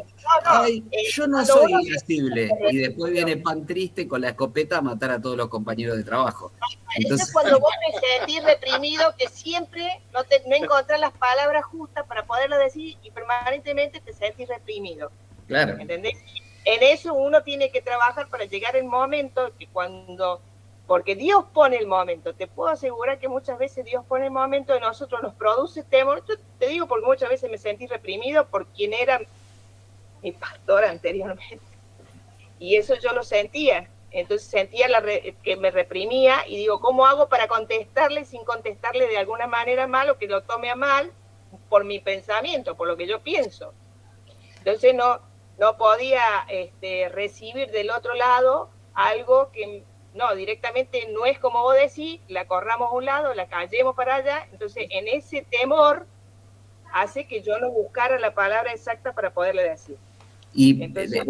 G: ay, yo no soy irascible, y después viene pan triste con la escopeta a matar a todos los compañeros de trabajo.
C: Entonces, es cuando vos te sentís reprimido, que siempre no encontrás las palabras justas para poderlo decir, y permanentemente te sentís reprimido.
G: Claro.
C: ¿Entendés? en eso uno tiene que trabajar para llegar el momento que porque Dios pone el momento, te puedo asegurar que muchas veces Dios pone el momento de nosotros, nos produce temor. Yo te digo porque muchas veces me sentí reprimido por quien era mi pastor anteriormente, y eso yo lo sentía. Entonces sentía que me reprimía y digo, ¿cómo hago para contestarle sin contestarle de alguna manera mal o que lo tome a mal por mi pensamiento, por lo que yo pienso? Entonces no podía recibir del otro lado algo que no, directamente no es como vos decís, la corramos a un lado, la callemos para allá. Entonces en ese temor hace que yo no buscara la palabra exacta para poderle decir.
G: Y
C: entonces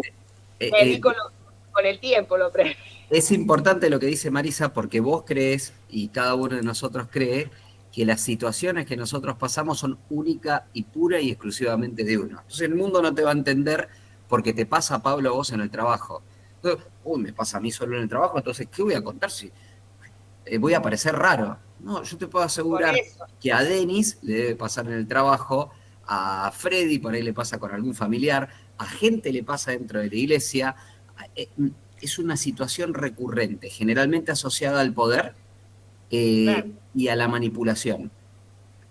C: con el tiempo lo aprendí.
G: Es importante lo que dice Marisa, porque vos crees, y cada uno de nosotros cree, que las situaciones que nosotros pasamos son única y pura y exclusivamente de uno. Entonces el mundo no te va a entender porque te pasa, Pablo, a vos en el trabajo. Entonces, me pasa a mí solo en el trabajo, entonces, ¿qué voy a contar si voy a parecer raro? No, yo te puedo asegurar que a Denis le debe pasar en el trabajo, a Freddy por ahí le pasa con algún familiar, a gente le pasa dentro de la iglesia. Es una situación recurrente, generalmente asociada al poder y a la manipulación.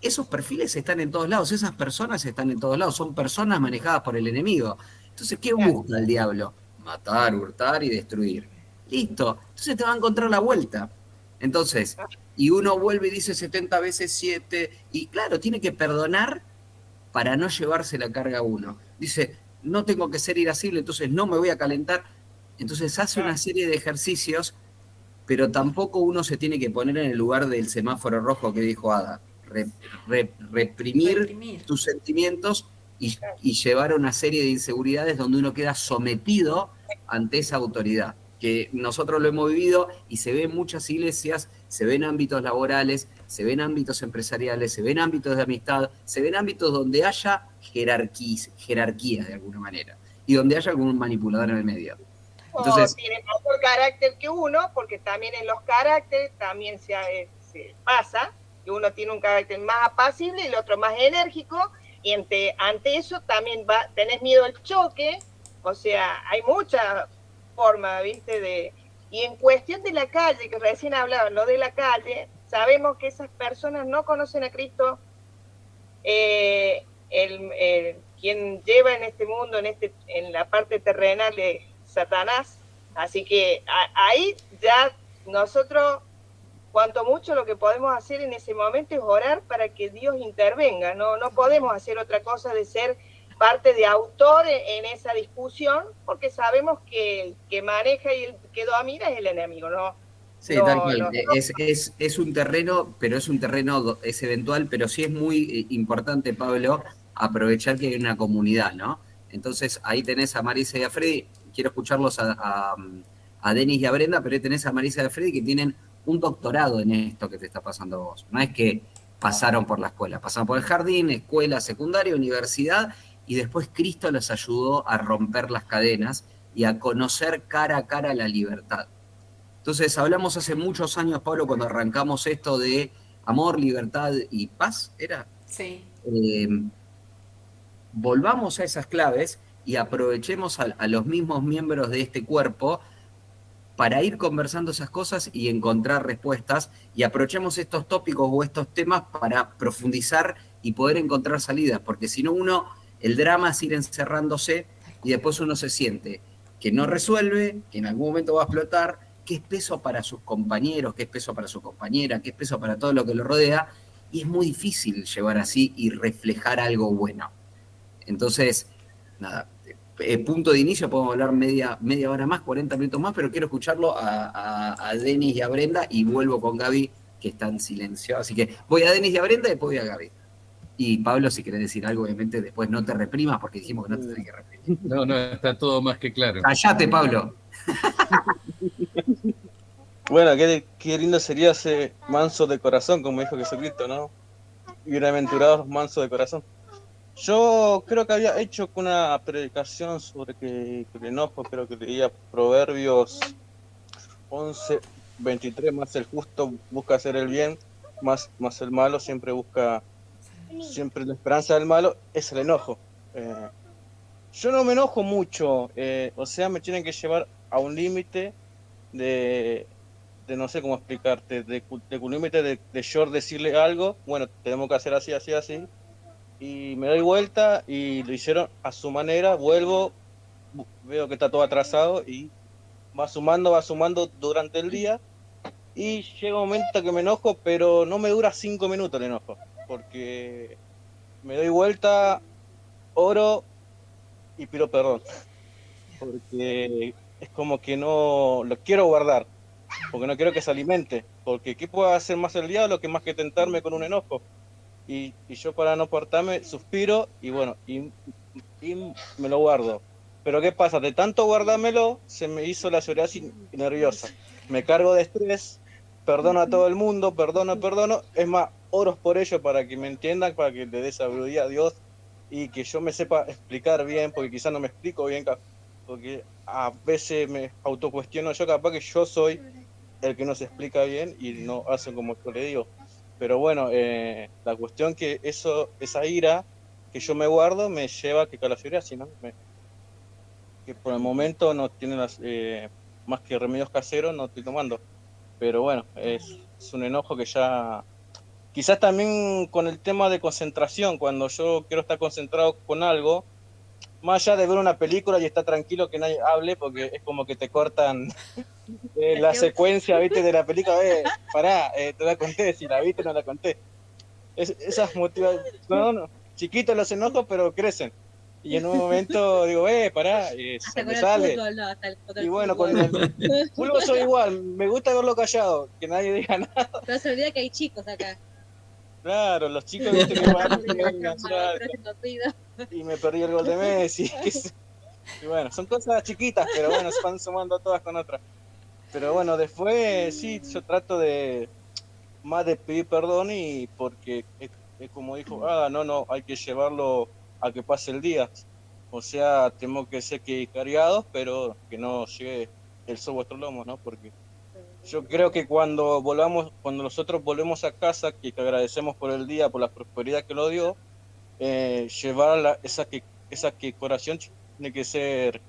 G: Esos perfiles están en todos lados, esas personas están en todos lados, son personas manejadas por el enemigo. Entonces, ¿qué busca el diablo? Matar, hurtar y destruir. Listo, entonces te va a encontrar la vuelta. Entonces, y uno vuelve y dice 70 veces 7, y claro, tiene que perdonar para no llevarse la carga a uno. Dice, no tengo que ser irascible, entonces no me voy a calentar. Entonces hace una serie de ejercicios, pero tampoco uno se tiene que poner en el lugar del semáforo rojo que dijo Ada. Reprimir tus sentimientos y llevar a una serie de inseguridades donde uno queda sometido ante esa autoridad. Que nosotros lo hemos vivido y se ve en muchas iglesias, se ve en ámbitos laborales, se ve en ámbitos empresariales, se ve en ámbitos de amistad, se ve en ámbitos donde haya jerarquía de alguna manera y donde haya algún manipulador en el medio. Entonces,
C: tiene mejor carácter que uno, porque también en los caracteres también se pasa, que uno tiene un carácter más apacible y el otro más enérgico, y ante eso también tenés miedo al choque. O sea, hay muchas formas, ¿viste? Y en cuestión de la calle, que recién hablaban, lo de la calle, sabemos que esas personas no conocen a Cristo. Quien lleva en este mundo, en la parte terrenal, de Satanás. Así que ahí ya nosotros, cuanto mucho, lo que podemos hacer en ese momento es orar para que Dios intervenga. No podemos hacer otra cosa de ser parte de autor en esa discusión, porque sabemos que el que maneja y el que domina es el enemigo, ¿no?
G: Sí, tal cual. Es un terreno, pero es eventual, pero sí es muy importante, Pablo, aprovechar que hay una comunidad, ¿no? Entonces ahí tenés a Marisa y a Freddy, quiero escucharlos a Denis y a Brenda, pero ahí tenés a Marisa y a Freddy que tienen un doctorado en esto que te está pasando a vos. No es que pasaron por la escuela, pasaron por el jardín, escuela, secundaria, universidad, y después Cristo les ayudó a romper las cadenas y a conocer cara a cara la libertad. Entonces hablamos hace muchos años, Pablo, cuando arrancamos esto de amor, libertad y paz, ¿era?
A: Sí.
G: Volvamos a esas claves y aprovechemos a los mismos miembros de este cuerpo para ir conversando esas cosas y encontrar respuestas, y aprovechemos estos tópicos o estos temas para profundizar y poder encontrar salidas, porque si no el drama es ir encerrándose y después uno se siente que no resuelve, que en algún momento va a explotar, que es peso para sus compañeros, que es peso para su compañera, que es peso para todo lo que lo rodea, y es muy difícil llevar así y reflejar algo bueno. Entonces, nada, punto de inicio, podemos hablar media hora más, 40 minutos más, pero quiero escucharlo a Denis y a Brenda, y vuelvo con Gaby, que está en silencio. Así que voy a Denis y a Brenda y después voy a Gaby. Y Pablo, si querés decir algo, obviamente después no te reprimas, porque dijimos que no te tenés que reprimir.
H: No, está todo más que claro.
G: Callate, Pablo.
I: Bueno, qué lindo sería ser manso de corazón, como dijo Jesucristo, ¿no? Bienaventurados los mansos de corazón. Yo creo que había hecho una predicación sobre que el enojo, creo que leía Proverbios 11:23, más el justo busca hacer el bien, más el malo siempre la esperanza del malo es el enojo. Yo no me enojo mucho, o sea, me tienen que llevar a un límite de no sé cómo explicarte, de un límite de yo decirle algo, bueno, tenemos que hacer así, así, así, y me doy vuelta y lo hicieron a su manera, vuelvo, veo que está todo atrasado y va sumando durante el día y llega un momento que me enojo, pero no me dura 5 minutos el enojo, porque me doy vuelta, oro y pido perdón, porque es como que no lo quiero guardar, porque no quiero que se alimente, porque ¿qué puedo hacer más el diablo que más que tentarme con un enojo? Y yo para no portarme suspiro y bueno, y me lo guardo. Pero ¿qué pasa? De tanto guardármelo, se me hizo la psoriasis nerviosa. Me cargo de estrés, perdono a todo el mundo, perdono. Es más, oro por ello para que me entiendan, para que le dé sabiduría a Dios y que yo me sepa explicar bien, porque quizás no me explico bien, porque a veces me autocuestiono yo, capaz que yo soy el que no se explica bien y no hace como yo le digo. Pero bueno, la cuestión que esa ira que yo me guardo me lleva a que la psoriasis, ¿no? Que por el momento no tiene más que remedios caseros, no estoy tomando. Pero bueno, es un enojo que ya... Quizás también con el tema de concentración, cuando yo quiero estar concentrado con algo, más allá de ver una película y estar tranquilo que nadie hable, porque es como que te cortan la secuencia, ¿viste? De la película, pará, te la conté, si la viste no la conté. Esas motivaciones, no, chiquitos los enojos, pero crecen. Y en un momento digo, pará, se me sale. Y bueno, con el fútbol soy igual, me gusta verlo callado, que nadie diga nada.
B: Pero se olvida que hay chicos acá.
I: Claro, los chicos, viste que van y me perdí el gol de Messi. Y bueno, son cosas chiquitas, pero bueno, se van sumando todas con otras. Pero bueno, después sí, yo trato de más de pedir perdón y porque es como dijo, no, hay que llevarlo a que pase el día. O sea, tenemos que ser que cariados, pero que no llegue el sol a vuestro lomo, ¿no? Porque yo creo que cuando nosotros volvemos a casa, que agradecemos por el día, por la prosperidad que lo dio, llevar esa que corazón tiene que ser,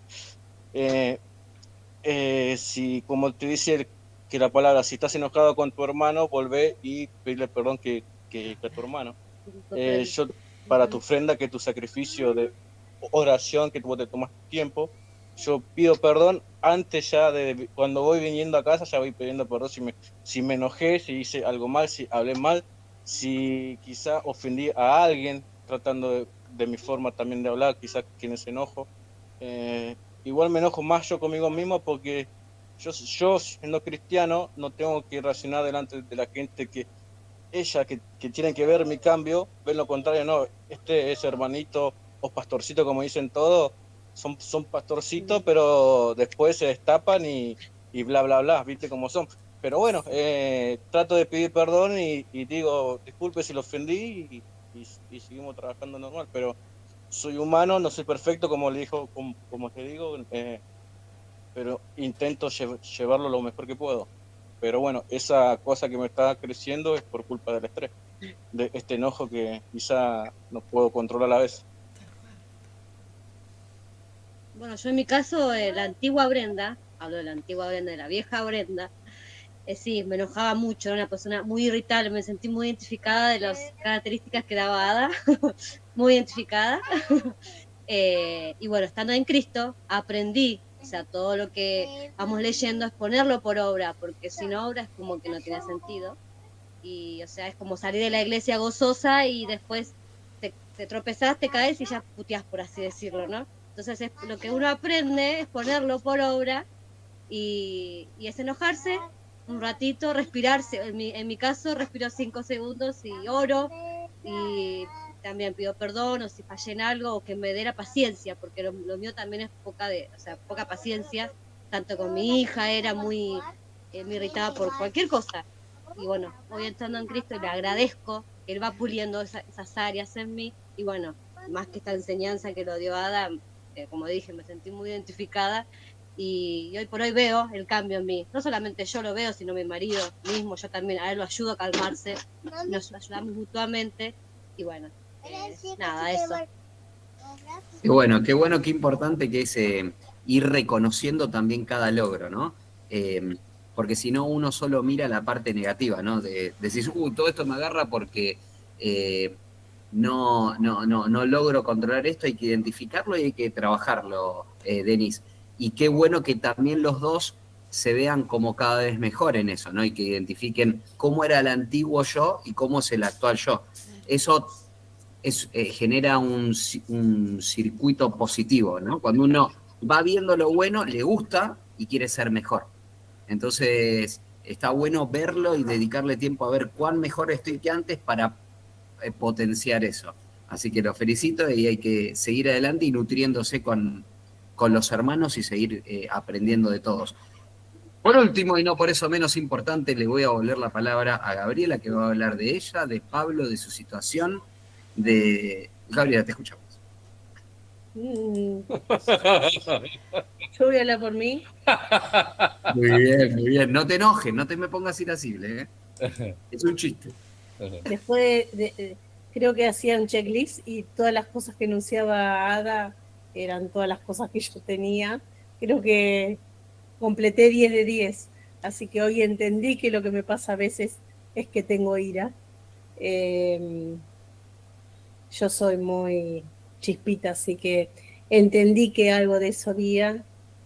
I: si como te dice que la palabra, si estás enojado con tu hermano, volvé y pedirle perdón que a tu hermano. Yo, para tu ofrenda, que tu sacrificio de oración, que vos te tomas tiempo, yo pido perdón antes ya de cuando voy viniendo a casa, ya voy pidiendo perdón si me enojé, si hice algo mal, si hablé mal, si quizá ofendí a alguien tratando de mi forma también de hablar, quizá quienes se enojo. Igual me enojo más yo conmigo mismo porque yo siendo cristiano no tengo que racionar delante de la gente que tienen que ver mi cambio, ven lo contrario, no, es hermanito o pastorcito como dicen todos, son pastorcitos, pero después se destapan y bla, bla, bla, viste cómo son. Pero bueno, trato de pedir perdón y digo, disculpe si lo ofendí y seguimos trabajando normal, pero soy humano, no soy perfecto, como le dijo, como te digo, pero intento llevarlo lo mejor que puedo. Pero bueno, esa cosa que me está creciendo es por culpa del estrés, de este enojo que quizá no puedo controlar a la vez.
B: Bueno, yo en mi caso, la antigua Brenda, hablo de la antigua Brenda, de la vieja Brenda, sí, me enojaba mucho, era una persona muy irritable, me sentí muy identificada de las características que daba Ada, muy identificada. Y bueno, estando en Cristo, aprendí, o sea, todo lo que vamos leyendo es ponerlo por obra, porque sin obra es como que no tiene sentido. Y, o sea, es como salir de la iglesia gozosa y después te tropezás, te caes y ya puteás, por así decirlo, ¿no? Entonces, lo que uno aprende es ponerlo por obra y es enojarse un ratito, respirarse. En mi caso, respiro 5 segundos y oro y también pido perdón o si fallé en algo o que me dé la paciencia, porque lo mío también es poca paciencia, tanto con mi hija era muy irritada por cualquier cosa. Y bueno, voy entrando en Cristo y le agradezco que Él va puliendo esas áreas en mí. Y bueno, más que esta enseñanza que lo dio Adam, como dije, me sentí muy identificada y hoy por hoy veo el cambio en mí. No solamente yo lo veo, sino mi marido mismo, yo también a él lo ayudo a calmarse, nos ayudamos mutuamente y bueno, nada, eso.
G: qué bueno, qué importante que es ir reconociendo también cada logro, ¿no? Porque si no, uno solo mira la parte negativa, ¿no? Decís, todo esto me agarra porque no logro controlar esto, hay que identificarlo y hay que trabajarlo, Denis. Y qué bueno que también los dos se vean como cada vez mejor en eso, ¿no? Y que identifiquen cómo era el antiguo yo y cómo es el actual yo. Eso genera un circuito positivo, ¿no? Cuando uno va viendo lo bueno, le gusta y quiere ser mejor. Entonces, está bueno verlo y dedicarle tiempo a ver cuán mejor estoy que antes para potenciar eso. Así que los felicito y hay que seguir adelante y nutriéndose con los hermanos y seguir aprendiendo de todos. Por último, y no por eso menos importante, le voy a volver la palabra a Gabriela, que va a hablar de ella, de Pablo, de su situación, Gabriela, te escuchamos.
D: Yo voy a hablar por mí.
G: Muy bien. No te enojes, no te me pongas irascible, ¿eh? Es un chiste.
D: Después creo que hacía un checklist y todas las cosas que enunciaba Ada eran todas las cosas que yo tenía. Creo que completé 10 de 10. Así que hoy entendí que lo que me pasa a veces es que tengo ira. Yo soy muy chispita, así que entendí que algo de eso había.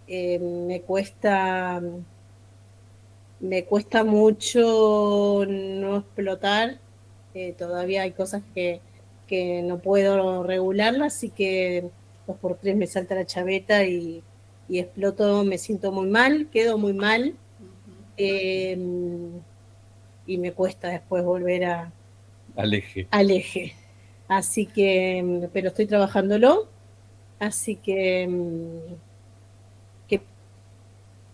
D: Me cuesta mucho no explotar. Todavía hay cosas que no puedo regularlas, así que 2x3 me salta la chaveta y exploto, me siento muy mal, quedo muy mal. Y me cuesta después volver al eje. Así que, pero estoy trabajándolo, así que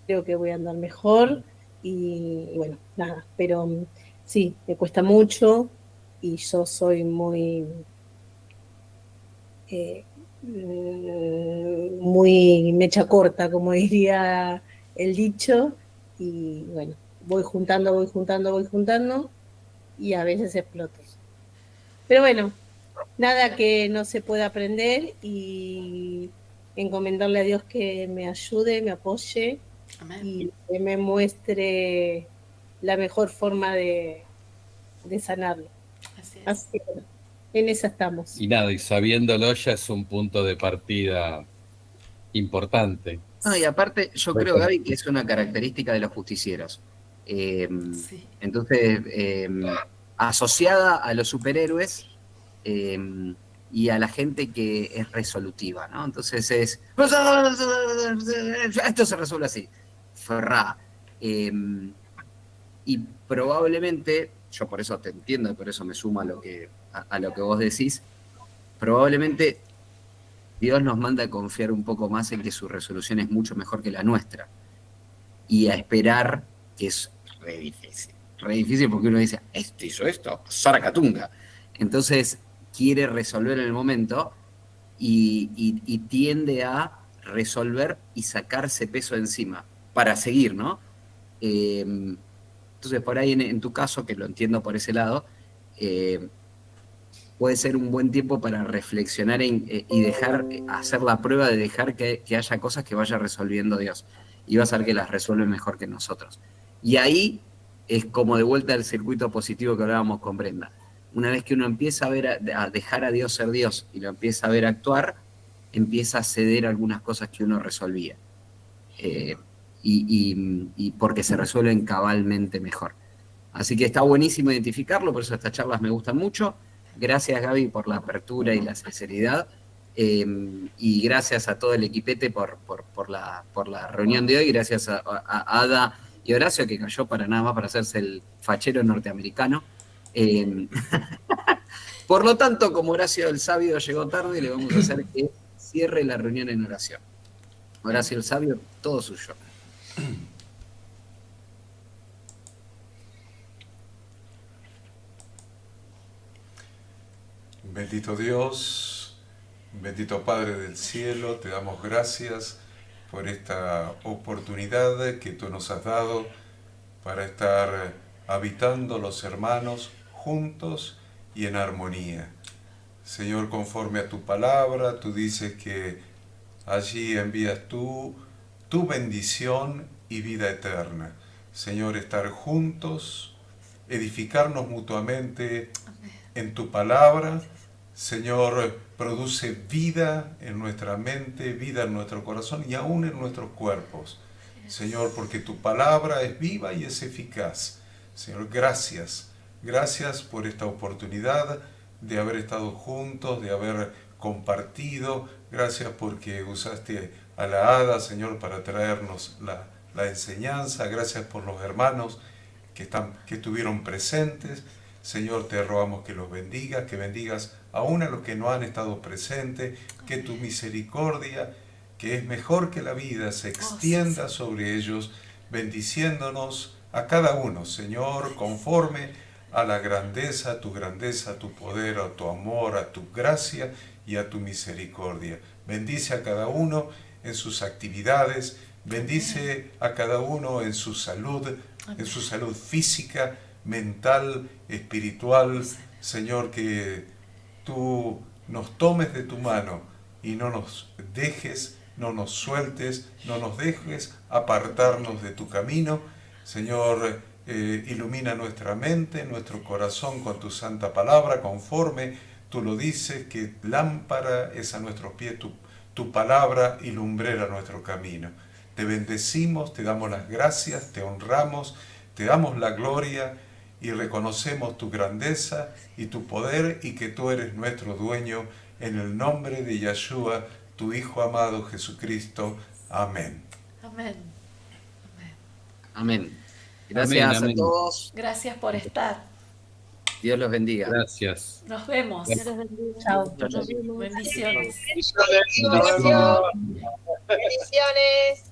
D: creo que voy a andar mejor y bueno, nada, pero sí, me cuesta mucho y yo soy muy mecha corta, como diría el dicho, y bueno, voy juntando y a veces exploto. Pero bueno, nada que no se pueda aprender y encomendarle a Dios que me ayude, me apoye. Amén. Y que me muestre la mejor forma de sanarlo. Así que bueno, en esa estamos.
H: Y nada, y sabiéndolo ya es un punto de partida importante.
G: Y aparte, yo creo, Gaby, que es una característica de los justicieros. Entonces, asociada a los superhéroes y a la gente que es resolutiva, ¿no? Entonces esto se resuelve así, ferrá. Y probablemente, yo por eso te entiendo y por eso me sumo a lo que vos decís, probablemente Dios nos manda a confiar un poco más en que su resolución es mucho mejor que la nuestra. Y a esperar, que es re difícil porque uno dice, esto hizo esto, Zaracatunga. Entonces quiere resolver en el momento y tiende a resolver y sacarse peso encima para seguir, ¿no? Entonces por ahí en tu caso, que lo entiendo por ese lado, puede ser un buen tiempo para reflexionar y hacer la prueba de dejar que haya cosas que vaya resolviendo Dios. Y vas a ver que las resuelve mejor que nosotros. Y ahí es como de vuelta al circuito positivo que hablábamos con Brenda. Una vez que uno empieza a dejar a Dios ser Dios y lo empieza a ver actuar, empieza a ceder algunas cosas que uno resolvía. Y porque se resuelven cabalmente mejor. Así que está buenísimo identificarlo, por eso estas charlas me gustan mucho. Gracias, Gaby, por la apertura y la sinceridad. Y gracias a todo el equipete por la reunión de hoy. Gracias a Ada y Horacio, que cayó para nada más para hacerse el fachero norteamericano. Por lo tanto, como Horacio el Sabio llegó tarde, le vamos a hacer que cierre la reunión en oración. Horacio el Sabio, todo suyo.
F: Bendito Dios, bendito Padre del cielo, te damos gracias por esta oportunidad que tú nos has dado para estar habitando los hermanos juntos y en armonía. Señor, conforme a tu palabra, tú dices que allí envías tu bendición y vida eterna. Señor, estar juntos, edificarnos mutuamente en tu palabra. Señor, produce vida en nuestra mente, vida en nuestro corazón y aún en nuestros cuerpos. Señor, porque tu palabra es viva y es eficaz. Señor, gracias. Gracias por esta oportunidad de haber estado juntos, de haber compartido. Gracias porque usaste a la hada, Señor, para traernos la enseñanza. Gracias por los hermanos que estuvieron presentes. Señor, te rogamos que los bendigas, que bendigas aún a los que no han estado presentes, que tu misericordia, que es mejor que la vida, se extienda sobre ellos, bendiciéndonos a cada uno, Señor, conforme a la grandeza, a tu poder, a tu amor, a tu gracia y a tu misericordia. Bendice a cada uno en sus actividades, bendice a cada uno en su salud física, mental, espiritual. Señor, que tú nos tomes de tu mano y no nos dejes, no nos sueltes, no nos dejes apartarnos de tu camino. Señor, ilumina nuestra mente, nuestro corazón con tu santa palabra, conforme tú lo dices, que lámpara es a nuestros pies tu palabra y lumbrera nuestro camino. Te bendecimos, te damos las gracias, te honramos, te damos la gloria y reconocemos tu grandeza y tu poder y que tú eres nuestro dueño, en el nombre de Yeshua, tu Hijo amado Jesucristo. Amén.
A: Amén.
G: Amén. Gracias a todos.
A: Gracias por estar.
G: Dios los bendiga.
H: Gracias.
A: Nos vemos.
D: Dios los bendiga. Chao.
A: Bendiciones.
C: Bendiciones.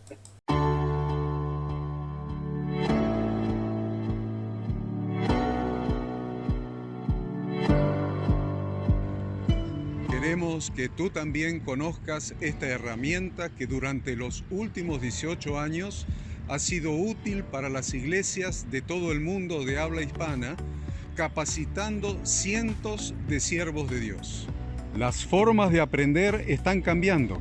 F: Queremos que tú también conozcas esta herramienta que durante los últimos 18 años ha sido útil para las iglesias de todo el mundo de habla hispana, capacitando cientos de siervos de Dios. Las formas de aprender están cambiando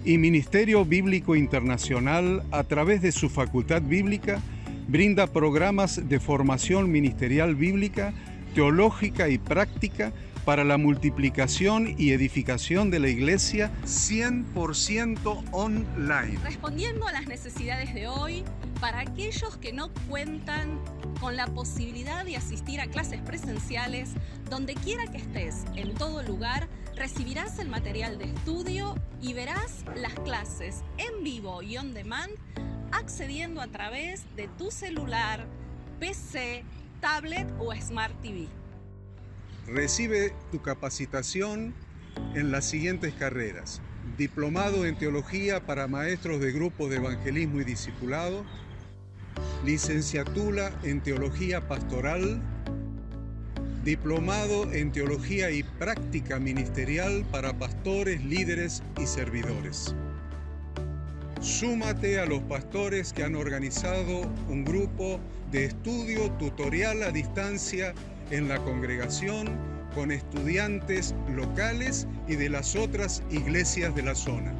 F: y Ministerio Bíblico Internacional, a través de su Facultad Bíblica, brinda programas de formación ministerial bíblica, teológica y práctica para la multiplicación y edificación de la iglesia 100% online.
J: Respondiendo a las necesidades de hoy, para aquellos que no cuentan con la posibilidad de asistir a clases presenciales, donde quiera que estés, en todo lugar, recibirás el material de estudio y verás las clases en vivo y on demand, accediendo a través de tu celular, PC, tablet o Smart TV.
F: Recibe tu capacitación en las siguientes carreras: diplomado en teología para maestros de grupos de evangelismo y discipulado, licenciatura en teología pastoral, diplomado en teología y práctica ministerial para pastores, líderes y servidores. Súmate a los pastores que han organizado un grupo de estudio tutorial a distancia en la congregación con estudiantes locales y de las otras iglesias de la zona.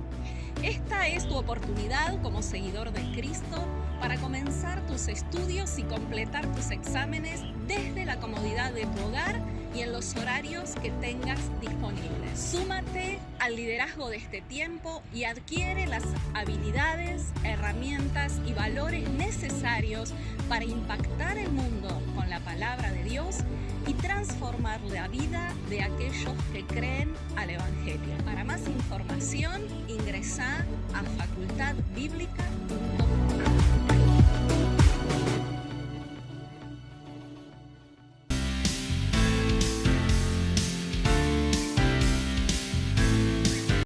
J: Esta es tu oportunidad como seguidor de Cristo para comenzar tus estudios y completar tus exámenes desde la comodidad de tu hogar y en los horarios que tengas disponibles. Súmate al liderazgo de este tiempo y adquiere las habilidades, herramientas y valores necesarios para impactar el mundo con la palabra de Dios y transformar la vida de aquellos que creen al Evangelio. Para más información, ingresá a Facultad Bíblica.